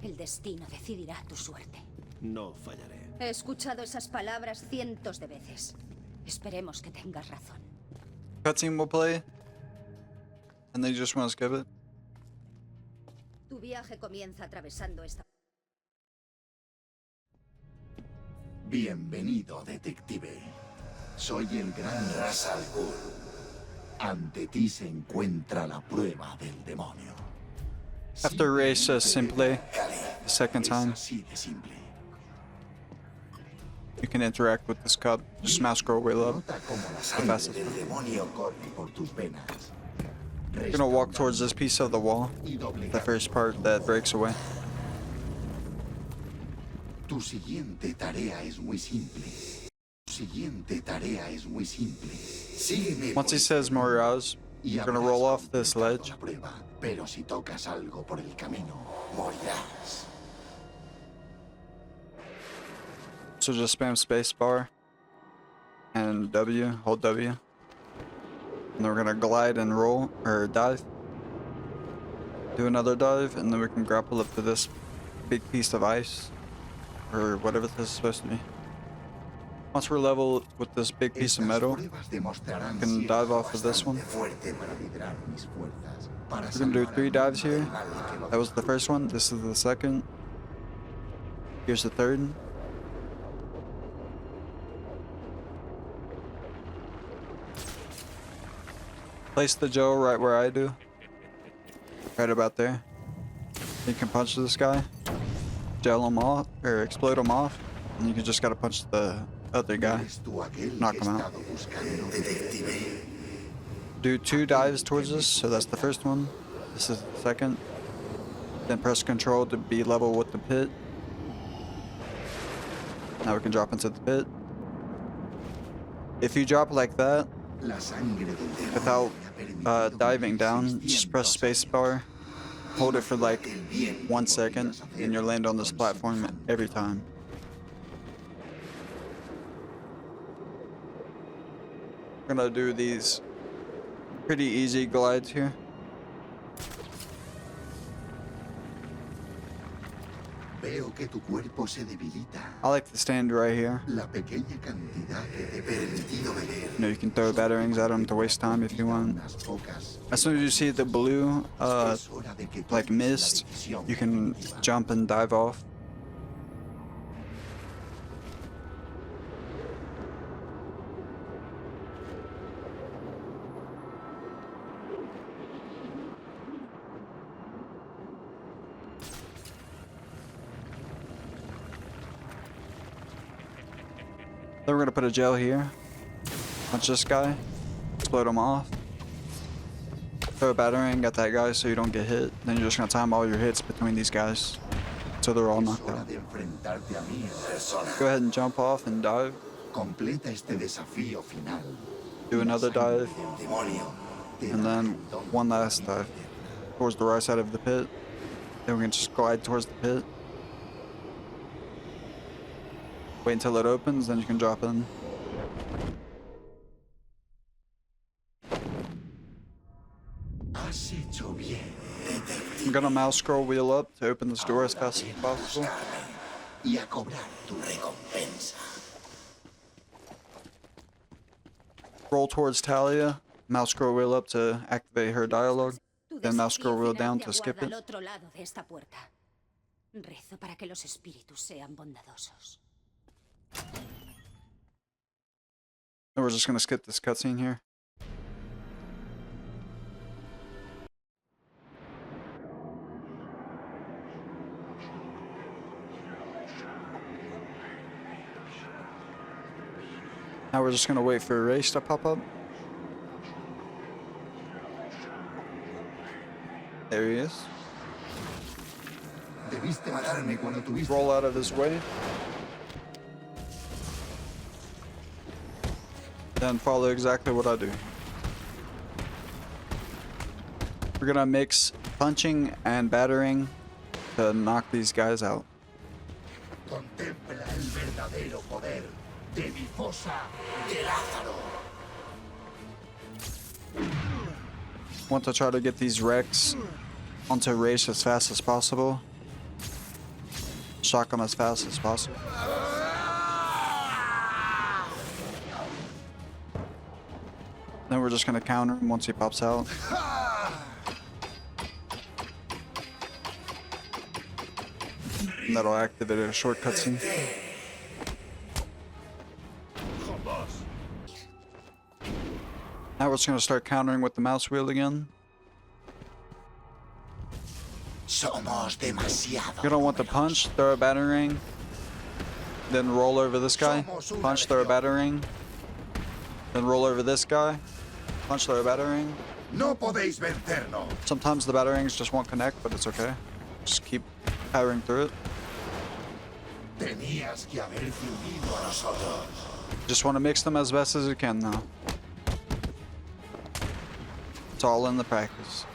El destino decidirá tu suerte. No fallaré. He escuchado esas palabras cientos de veces. Esperemos que tengas razón. Cutscene will play. And they just want to skip it. Tu viaje comienza atravesando esta... Bienvenido, detective. Soy el gran Ra's al Ghul. Ante ti se encuentra la prueba del demonio. After Ray says simply the second time, Así de simple. you can interact with this cub. Just mouse scroll wheel up. Nota como la The sangre fastest del one. demonio corre por tus venas. You're gonna walk towards this piece of the wall, the first part that breaks away. Tu siguiente tarea es muy simple. Tu siguiente tarea es muy simple. Sígueme. Once he says Moriaz, y you're gonna habrás roll off this completado ledge. la prueba, pero si tocas algo por el camino, morirás. So just spam space bar and W, hold W. And then we're gonna glide and roll, or dive. Do another dive, and then we can grapple up to this big piece of ice, or whatever this is supposed to be. Once we're level with this big piece of metal, Estas pruebas demostrarán can si dive eres off of this one. bastante fuerte para liderar mis fuerzas, para We're gonna do salvar 3 al dives mundo here. del mal que lo That was the first one, this is the second. Here's the third. Place the gel right where I do. Right about there. You can punch this guy, gel him off, or explode him off, and you can just gotta punch the other guy, ¿Eres tú aquel knock que he him out. estado buscando, detective? Do 2 dives towards us, so that's the first one. This is the second. Then press control to be level with the pit. Now we can drop into the pit. If you drop like that, La sangre del demonio without me ha permitido diving vivir down, 600 just press spacebar, hold it for like 1 second, and you'll land on this platform every time. We're gonna do these pretty easy glides here. Veo que tu cuerpo se debilita. I like to stand right here. La pequeña cantidad que te he permitido beber. You know, you can throw batarangs at them to waste time if you want. Unas pocas. As soon as you see the blue, Es hora de que like tomes la mist, decisión you can definitiva. jump and dive off. Then we're gonna put a gel here. Punch this guy. Explode him off. Throw a batarang at that guy so you don't get hit. Then you're just gonna time all your hits between these guys until they're all Es knocked hora out. de enfrentarte a mí en persona. Go ahead and jump off and dive. Completa este desafío final. Do another dive. El demonio te And dará then el don one de last dive towards the right side of the pit. Then we can just glide towards the pit. Wait until it opens, then you can drop in. Has hecho bien. I'm gonna mouse scroll wheel up to open this door as fast as possible. Y a cobrar tu recompensa. Roll towards Talia. Mouse scroll wheel up to activate her dialogue. Tu Then mouse scroll wheel desafío down final to te skip aguarda it. al otro lado de esta puerta. Rezo para que los espíritus sean bondadosos. And we're just gonna skip this cutscene here. Now we're just gonna wait for Erase to pop up. There he is. Debiste matarme cuando tuviste. Roll out of his way. Then follow exactly what I do. We're gonna mix punching and battering to knock these guys out. Contempla el verdadero poder de mi fosa de Lázaro. Want to try to get these wrecks onto Race as fast as possible. Shock them as fast as possible. Then we're just gonna counter him once he pops out. And that'll activate a short cutscene. Now we're just gonna start countering with the mouse wheel again. Somos demasiado. You're gonna want to punch, throw a batarang, then roll over this guy. Punch, throw a batarang, then roll over this guy. Punch, throw a batarang. No podéis vencernos. Sometimes the batarangs just won't connect, but it's okay. Just keep powering through it. Tenías que haberte unido a nosotros. Just want to mix them as best as you can now. It's all in the practice.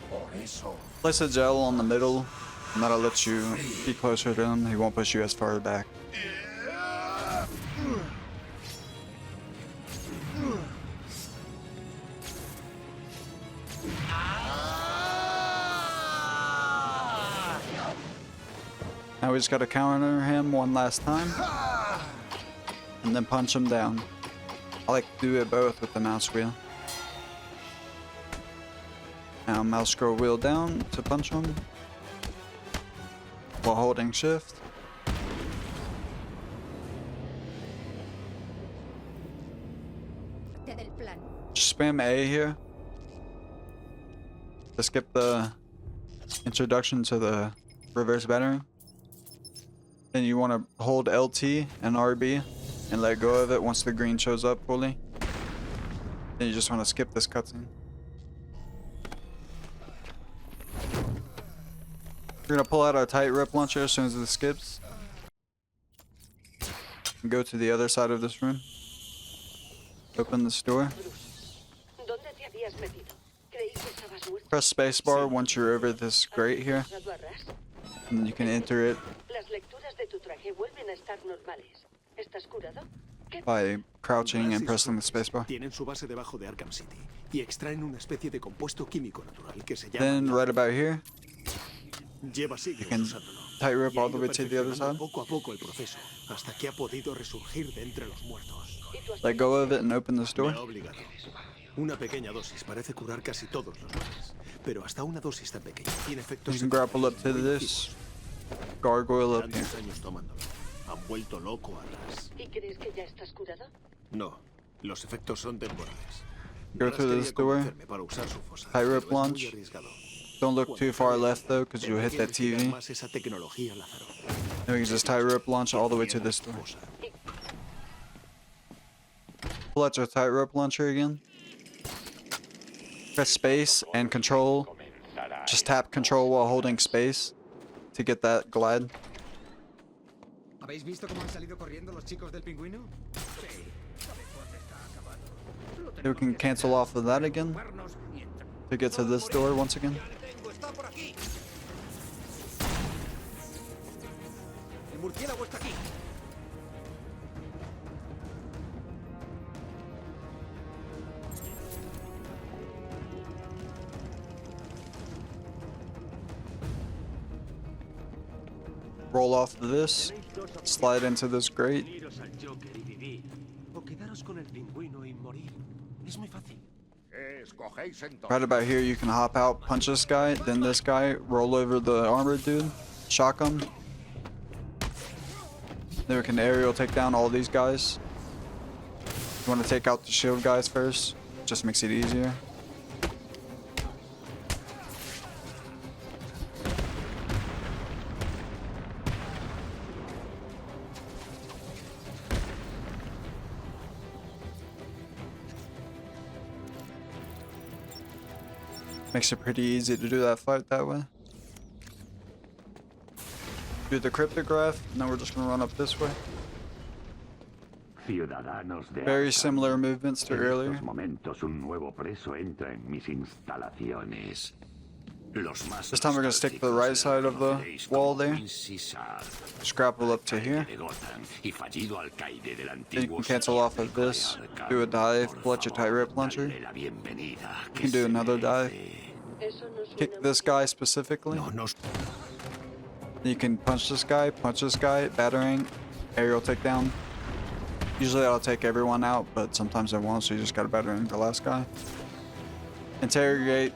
Por eso, Place a gel on the middle, and that'll let you be closer to him. He won't push you as far back. Now we just gotta counter him one last time, and then punch him down. I like to do it both with the mouse wheel. Now mouse scroll wheel down to punch him while holding shift. Parte del plan. Just spam A here to skip the introduction to the reverse battering. Then you want to hold LT and RB and let go of it once the green shows up fully. Then you just want to skip this cutscene. We're gonna pull out our tight rip launcher as soon as it skips. And go to the other side of this room. Open this door. Press spacebar once you're over this grate here. And then you can enter it by crouching and pressing the spacebar. Tienen su base debajo de Arkham City y extraen una especie de compuesto químico natural que se llama. Then right about here, Lleva siglos can usándolo. tight rip Y ha all the ido way to the other perfeccionando side. poco a poco el proceso hasta que ha podido resurgir de entre los muertos. Let go of it and open this Me door. ha obligado. Una pequeña dosis parece curar casi todos los males, pero hasta una dosis tan pequeña tiene efectos You can grapple up to this gargoyle up here. Tantos años tomándolo. Han vuelto loco a Ras. ¿Y crees que ya estás curado? No, los efectos son temporales. Go Ras through quería this door. convencerme para usar su fosa, Tight pero rip es muy launch. arriesgado. Don't look too far left though, because you'll hit that Tendré que investigar TV. más esa tecnología, Lázaro. Then we can just tight rip launch all the way to this door. Pull out your tight rope launcher again. Press space and control. Just tap control while holding space to get that glide. ¿Habéis visto cómo han salido corriendo los chicos del pingüino? Sí. Then we can cancel off of that again to get to this door once again. El murciélago está aquí. Roll off of this. Slide into this grate. Uniros al Joker y vivir, o quedaros con el pingüino y morir. Es muy fácil. Right about here, you can hop out, punch this guy, then this guy, roll over the armored dude, shock him. Then we can aerial take down all these guys. You want to take out the shield guys first, just makes it easier. Makes it pretty easy to do that fight that way. Do the cryptograph, and then we're just gonna run up this way. Ciudadanos de Very Arkham. similar movements to En earlier. estos momentos un nuevo preso entra en mis instalaciones. Los más This time we're gonna stick to the right side of the wall there. Just grapple up to here. Y fallido alcaide del Then you antiguo can cancel off of this, do a dive, pull out your tight rip launcher. You can do another dive. Kick this guy specifically. You can punch this guy, battering, aerial takedown. Usually I'll take everyone out, but sometimes I won't, so you just gotta battering the last guy. Interrogate.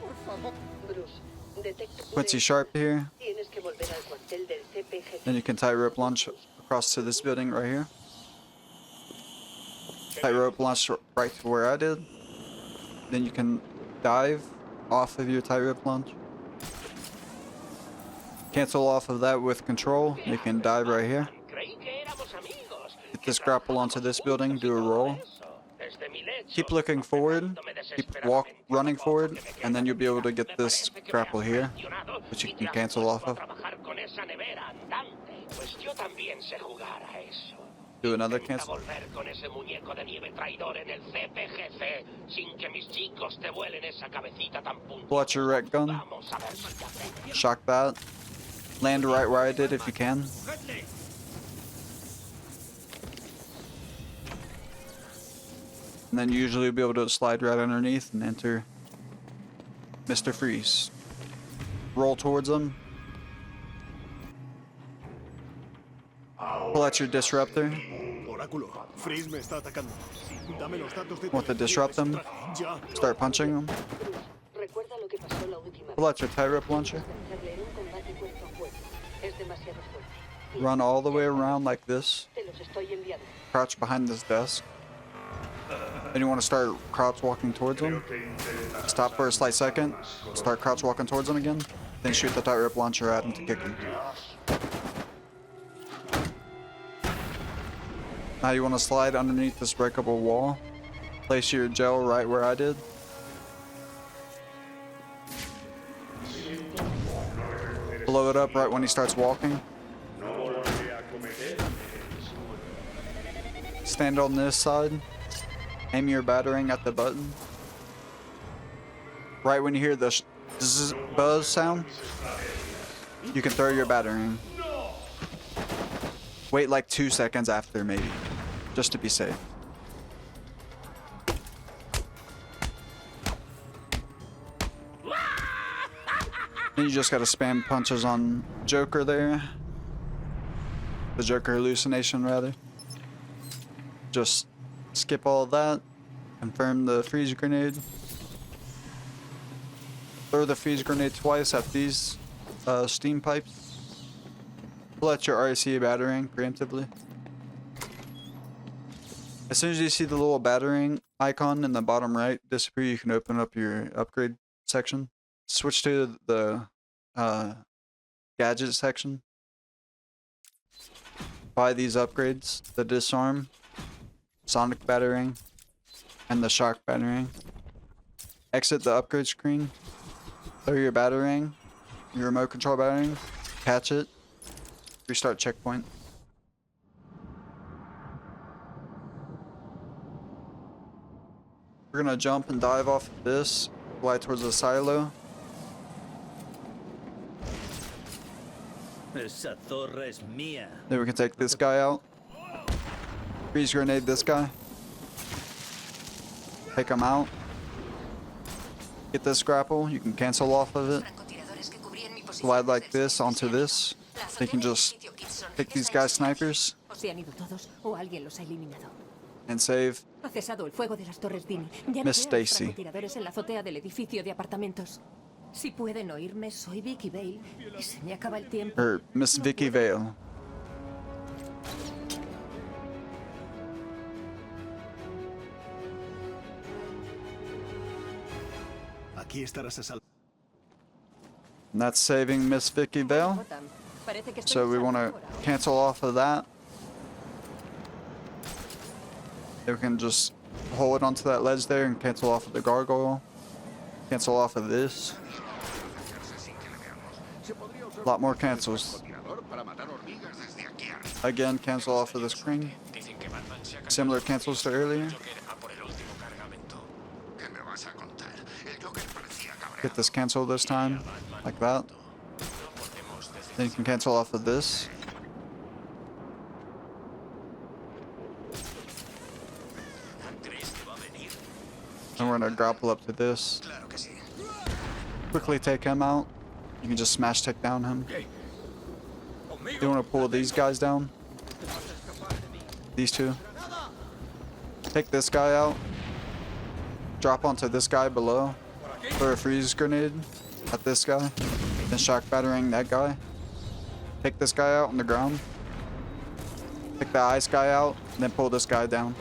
Quincy Sharp here. Tienes que volver al cuartel del CPG. Then you can tight rope launch across to this building right here. Tight rope launch right to where I did. Then you can dive off of your tight rope launch. Cancel off of that with control. You can dive right here. Get this grapple onto this building, do a roll. Keep looking forward, keep running forward, and then you'll be able to get this grapple here, which you can cancel off of. Do another cancel. Pull out your rec gun. Shock that. Land right where I did if you can. And then usually you'll be able to slide right underneath and enter Mr. Freeze. Roll towards him. Pull out your disruptor. Oráculo, Freeze me está atacando. Dame los datos de Want to disrupt him? Ya. Start punching him. Recuerda lo que pasó la última Pull out your tight rope launcher. vencerle en un combate cuerpo a cuerpo. Es demasiado fuerte. Run all the way around like this. Te los estoy enviando. Crouch behind this desk. Then you want to start crouch walking towards him. Stop for a slight second. Start crouch walking towards him again. then shoot the tightrope launcher at him to kick him. Now you want to slide underneath this breakable wall. Place your gel right where I did. Blow it up right when he starts walking. Stand on this side. Aim your battering at the button. Right when you hear the buzz sound, you can throw your battering. Wait like 2 seconds after, maybe, just to be safe. Then you just gotta spam punches on Joker there. The Joker hallucination, rather. Just skip all of that. Confirm the freeze grenade. Throw the freeze grenade twice at these steam pipes. Pull out your RC battering preemptively. As soon as you see the little battering icon in the bottom right disappear, you can open up your upgrade section. Switch to the gadget section. Buy these upgrades: the disarm, sonic battering, and the shock battering. Exit the upgrade screen. Throw your battering, your remote control battering, catch it, restart checkpoint. We're gonna jump and dive off of this, fly towards the silo. Esa torre es mía. Then we can take this guy out. Freeze grenade this guy. Take him out. Get this grapple, you can cancel off of it. Slide like this onto this. They can just pick these guys snipers. And save Miss Stacy. Si pueden oírme, soy Vicky Vale y se me acaba el tiempo. Or Miss Vicky Vale. Aquí estarás a salvo. And that's saving Miss Vicky Vale. So we want to cancel off of that. Then we can just hold it onto that ledge there and cancel off of the gargoyle. Cancel off of this. A lot more cancels. Again, cancel off of the screen. Similar cancels to earlier. Get this cancel this time, like that. Then you can cancel off of this. And we're gonna grapple up to this. Quickly take him out. You can just smash take down him. You want to pull these guys down. These two. Take this guy out. Drop onto this guy below. Throw a freeze grenade at this guy. Then shock battering that guy. Take this guy out on the ground. Take the ice guy out. And then pull this guy down.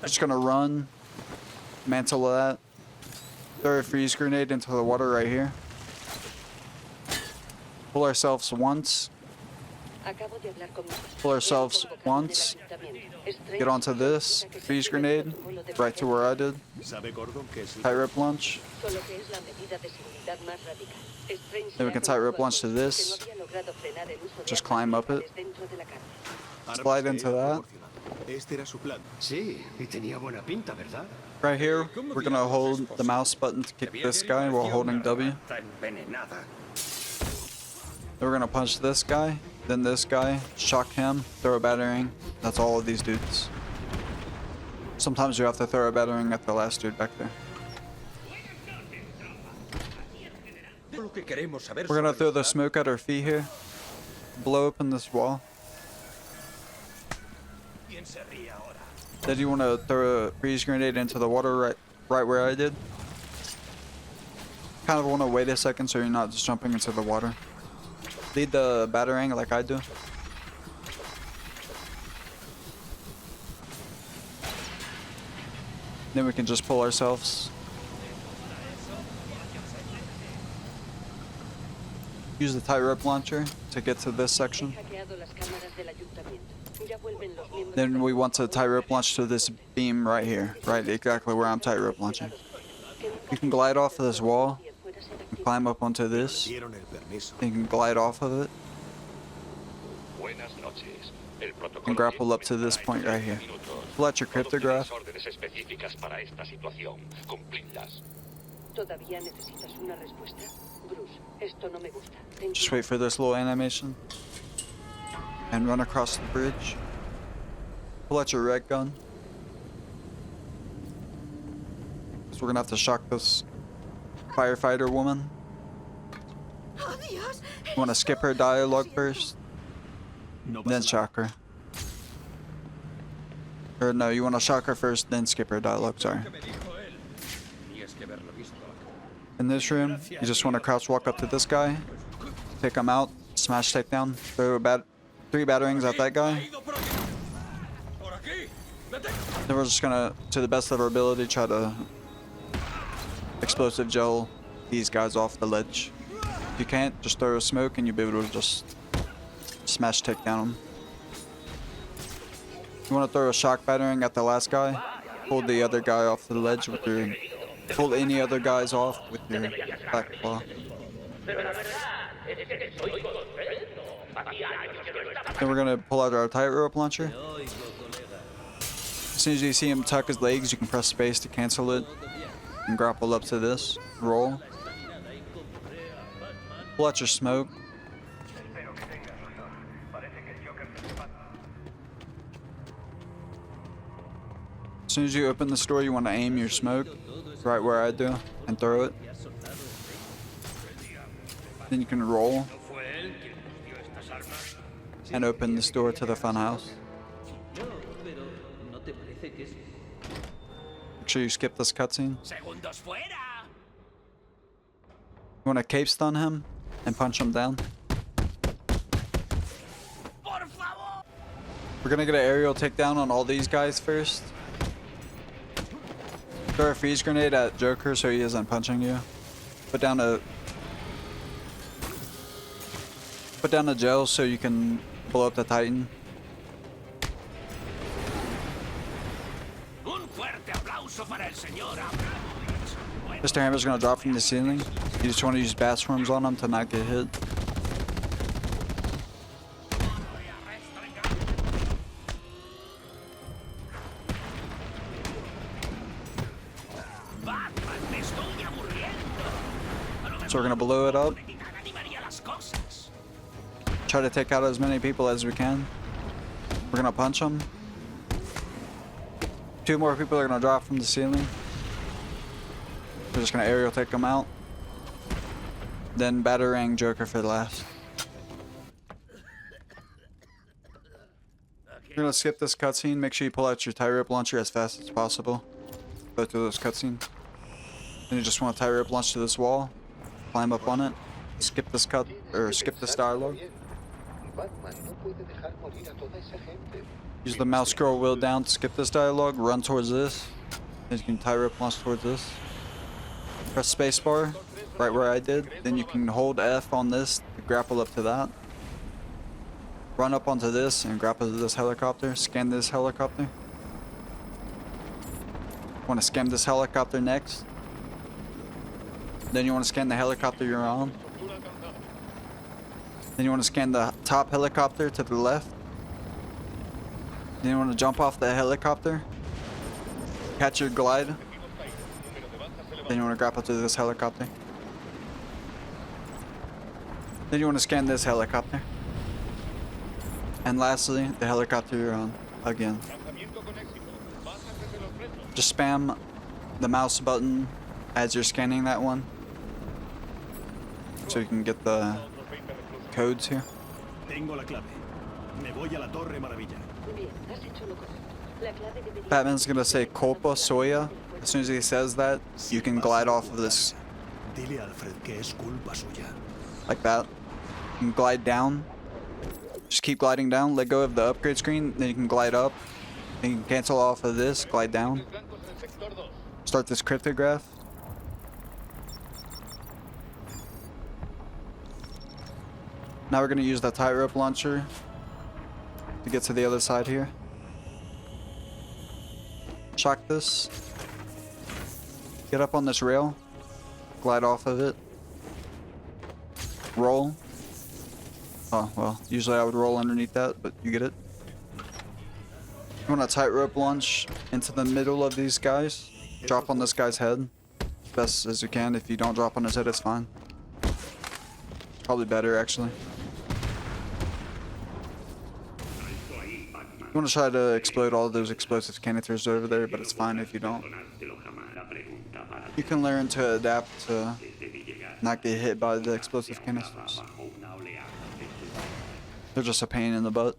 Just gonna run, mantle of that, throw a freeze grenade into the water right here. Pull ourselves once. Pull ourselves once. Get onto this freeze grenade, right to where I did. Tightrope launch. Then we can tightrope launch to this. Just climb up it. Slide into that. Right here, we're gonna hold the mouse button to kick this guy while holding W. Then we're gonna punch this guy, then this guy, shock him, throw a battering. That's all of these dudes. Sometimes you have to throw a battering at the last dude back there. We're gonna throw the smoke at our feet here. Blow open this wall. Then you want to throw a freeze grenade into the water right where I did. Kind of want to wait a second so you're not just jumping into the water. Lead the battering like I do. Then we can just pull ourselves. Use the tightrope launcher to get to this section. Then we want to tightrope launch to this beam right here, right exactly where I'm tightrope launching. You can glide off of this wall, and climb up onto this, and you can glide off of it, and grapple up to this point right here. Pull out your cryptograph. Just wait for this little animation. And run across the bridge. Pull out your red gun. So we're gonna have to shock this firefighter woman. You wanna skip her dialogue first? Then shock her. Or no, you wanna shock her first, then skip her dialogue, sorry. In this room, you just wanna crouch walk up to this guy, take him out, smash takedown, throw 3 batterings at that guy. Then we're just gonna, to the best of our ability, try to explosive gel these guys off the ledge. If you can't, just throw a smoke and you'll be able to just smash takedown them. You want to throw a shock battering at the last guy, pull the other guy off the ledge with your, pull any other guys off with your back claw. Then we're gonna pull out our tightrope launcher. As soon as you see him tuck his legs, you can press space to cancel it and grapple up to this. Roll. Pull out your smoke. As soon as you open the store, you want to aim your smoke right where I do and throw it. Then you can roll and open this door to the fun house. Make sure you skip this cutscene. You want to cape stun him and punch him down. We're gonna get an aerial takedown on all these guys first. Throw a freeze grenade at Joker so he isn't punching you. Put down a gel so you can blow up the Titan. Mr. Hammer's gonna drop from the ceiling. You just want to use bass swarms on him to not get hit. So we're gonna blow it up. Try to take out as many people as we can. We're gonna punch them. 2 more people are gonna drop from the ceiling. We're just gonna aerial take them out. Then batarang Joker for the last. We're gonna skip this cutscene. Make sure you pull out your tightrope launcher as fast as possible. Go through this cutscene. Then you just want to tightrope launch to this wall. Climb up on it. Skip this skip this dialogue. Use the mouse scroll wheel down to skip this dialogue. Run towards this. Then you can tightrope launch towards this. Press spacebar, right where I did. Then you can hold F on this to grapple up to that. Run up onto this and grapple to this helicopter. Scan this helicopter. Want to scan this helicopter next. Then you want to scan the helicopter you're on. Then you want to scan the top helicopter to the left. Then you want to jump off the helicopter. Catch your glide. Then you want to grapple to this helicopter. Then you want to scan this helicopter. And lastly, the helicopter you're on again. Just spam the mouse button as you're scanning that one. So you can get the codes here. Batman's gonna say Culpa Soya. As soon as he says that, you can glide off of this. Like that. You can glide down. Just keep gliding down. Let go of the upgrade screen. Then you can glide up. Then you can cancel off of this. Glide down. Start this cryptograph. Now we're going to use the tightrope launcher to get to the other side here. Shock this. Get up on this rail. Glide off of it. Roll. Oh, well, usually I would roll underneath that, but you get it. You want to tightrope launch into the middle of these guys. Drop on this guy's head as best as you can. If you don't drop on his head, it's fine. Probably better, actually. You want to try to explode all of those explosive canisters over there, but it's fine if you don't. You can learn to adapt to not get hit by the explosive canisters. They're just a pain in the butt.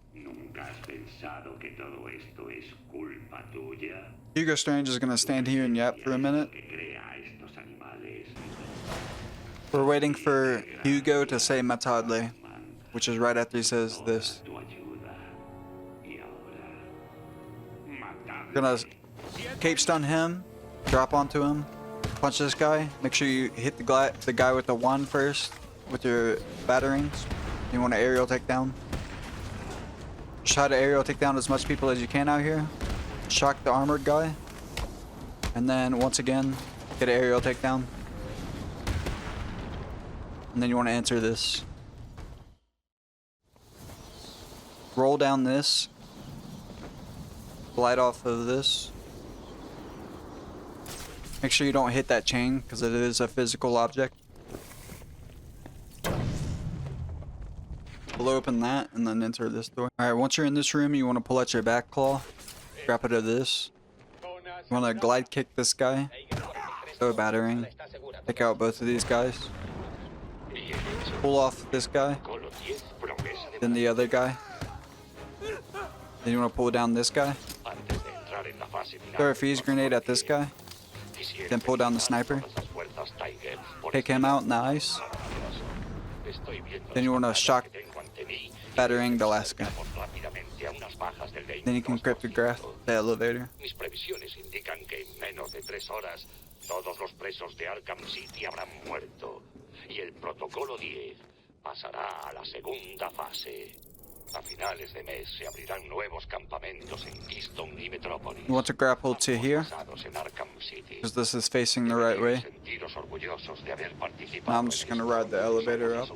Hugo Strange is going to stand here and yap for a minute. We're waiting for Hugo to say matadle, which is right after he says this. Gonna cape stun him, drop onto him, punch this guy. Make sure you hit the guy with the 1 first with your batterings. You want to aerial takedown. Try to aerial take down as much people as you can out here. Shock the armored guy. And then once again, get an aerial takedown. And then you want to enter this. Roll down this. Glide off of this. Make sure you don't hit that chain because it is a physical object. Blow open that and then enter this door. Alright, once you're in this room, you want to pull out your back claw. Grab it to this. You want to glide kick this guy. Throw a battering. Take out both of these guys. Pull off this guy. Then the other guy. Then you want to pull down this guy. Throw a freeze grenade at this guy. Then pull down the sniper. Take him out in the ice. Then you want to shock battering the last guy. Then you can cryptograph the elevator. Mis previsiones indican que en menos de 3 horas todos los presos de Arkham City habrán muerto y el protocolo 10 pasará a la segunda fase. A finales de mes se abrirán nuevos campamentos en Keystone y Metrópolis. You want to grapple to here, because this is facing the right way. Now I'm just going to ride the elevator up.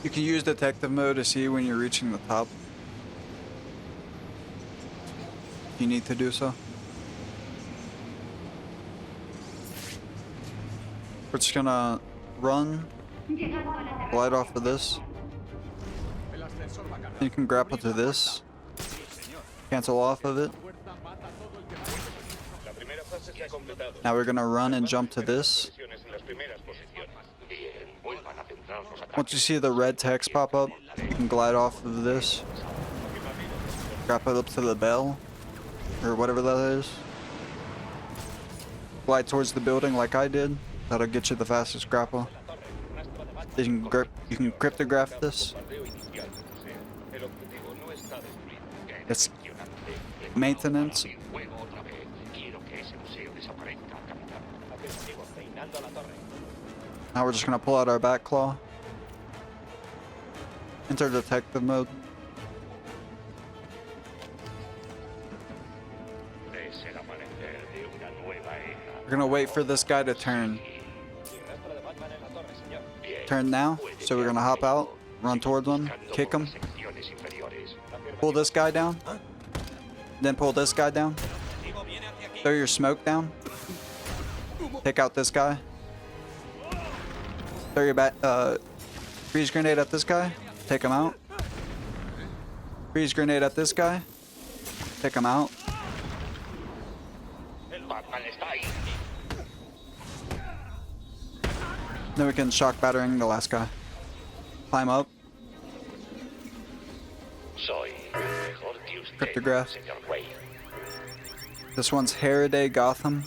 You can use detective mode to see when you're reaching the top. You need to do so. We're just gonna run, glide off of this. You can grapple to this, cancel off of it. Now we're gonna run and jump to this. Once you see the red text pop up, you can glide off of this. Grapple up to the bell, or whatever that is. Glide towards the building like I did. That'll get you the fastest grapple. You can cryptograph this. It's maintenance. Now we're just gonna pull out our back claw. Enter detective mode. We're gonna wait for this guy to turn. Turn now, so we're gonna hop out, run towards him, kick him, pull this guy down, then pull this guy down, throw your smoke down, take out this guy, throw your freeze grenade at this guy, take him out, freeze grenade at this guy, take him out. Then we can shock battering the last guy. Climb up. Cryptograph. This one's Heriday Gotham.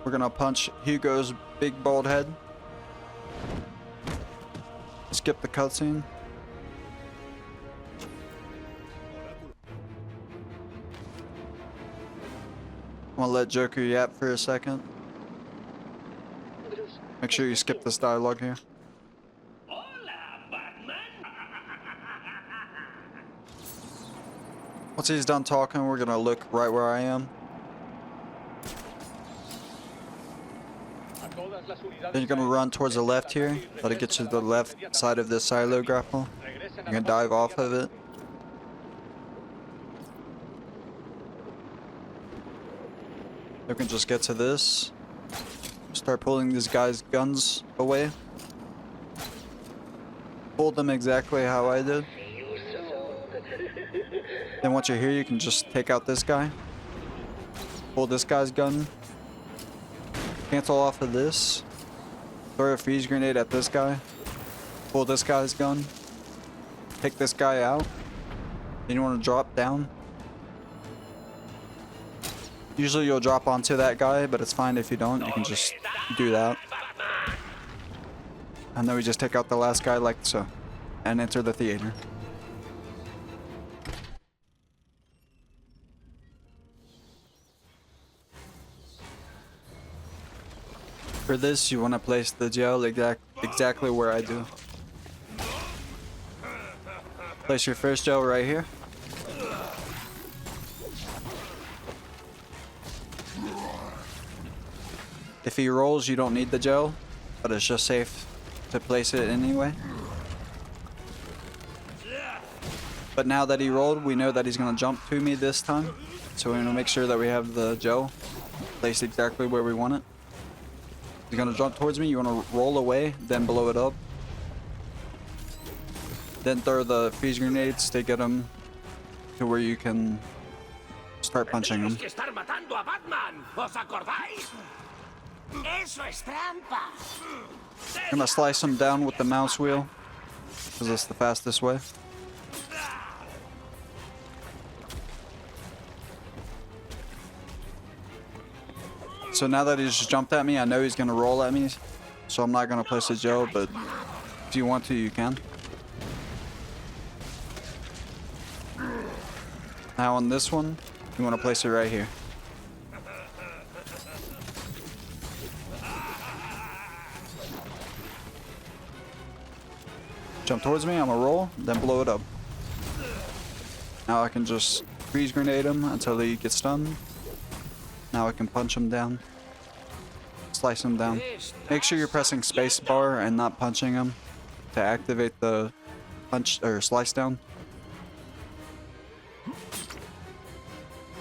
We're gonna punch Hugo's big bald head. Skip the cutscene. I'm gonna let Joker yap for a second. Make sure you skip this dialogue here. Once he's done talking, we're gonna look right where I am. Then you're gonna run towards the left here. That'll get you to the left side of this silo grapple. You're gonna dive off of it. You can just get to this. Start pulling these guys' guns away. Pull them exactly how I did. Then once you're here, you can just take out this guy. Pull this guy's gun. Cancel off of this. Throw a freeze grenade at this guy. Pull this guy's gun. Take this guy out. Then you want to drop down. Usually you'll drop onto that guy, but it's fine if you don't. You can just do that. And then we just take out the last guy like so. And enter the theater. For this, you want to place the gel exactly where I do. Place your first gel right here. If he rolls, you don't need the gel, but it's just safe to place it anyway. But now that he rolled, we know that he's going to jump to me this time. So we're going to make sure that we have the gel placed exactly where we want it. He's going to jump towards me. You want to roll away, then blow it up. Then throw the freeze grenades to get him to where you can start punching him. I'm gonna slice him down with the mouse wheel, because that's the fastest way. So now that he's just jumped at me, I know he's gonna roll at me, so I'm not gonna place a gel, but if you want to, you can. Now on this one, you want to place it right here. Jump towards me, I'm gonna roll, then blow it up. Now I can just freeze grenade him until he gets stunned. Now I can punch him down. Slice him down. Make sure you're pressing spacebar and not punching him to activate the punch or slice down.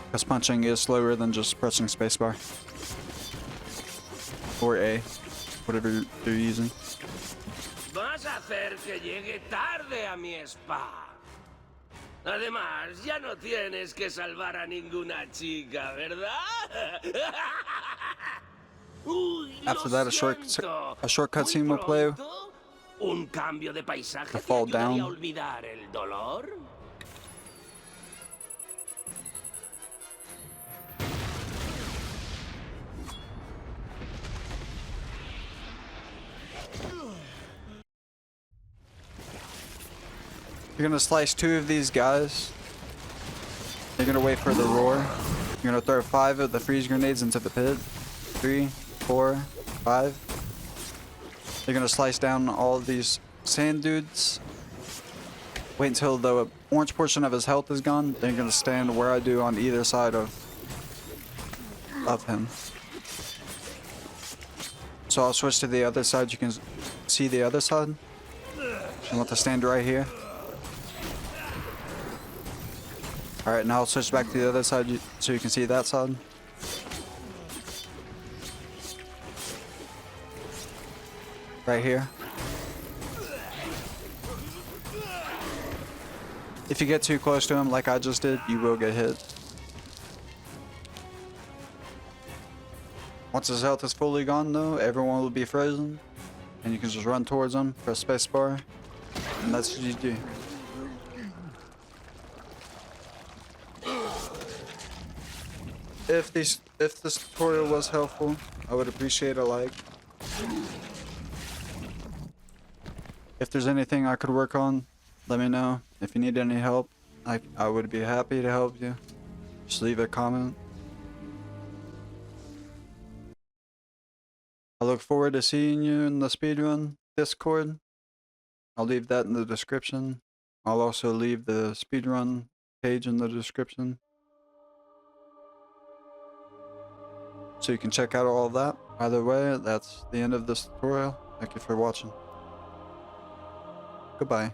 Because punching is slower than just pressing spacebar. Or A, whatever you're using. Vas a hacer que llegue tarde a mi spa. Además, ya no tienes que salvar a ninguna chica, ¿verdad? Uy, after that, a short cutscene will play. Un cambio de paisaje To fall te down. ayudaría a olvidar el dolor. You're gonna slice 2 of these guys. You're gonna wait for the roar. You're gonna throw 5 of the freeze grenades into the pit. 3, 4, 5. You're gonna slice down all of these sand dudes. Wait until the orange portion of his health is gone. Then you're gonna stand where I do on either side of him. So I'll switch to the other side. You can see the other side. You want to stand right here. Alright, now I'll switch back to the other side so you can see that side. Right here. If you get too close to him like I just did, you will get hit. Once his health is fully gone though, everyone will be frozen. And you can just run towards him, press spacebar, and that's GG. if this tutorial was helpful, I would appreciate a like. If there's anything I could work on, let me know. If you need any help, I would be happy to help you. Just leave a comment. I look forward to seeing you in the Speedrun Discord. I'll leave that in the description. I'll also leave the Speedrun page in the description, so you can check out all of that. Either way, that's the end of this tutorial. Thank you for watching. Goodbye.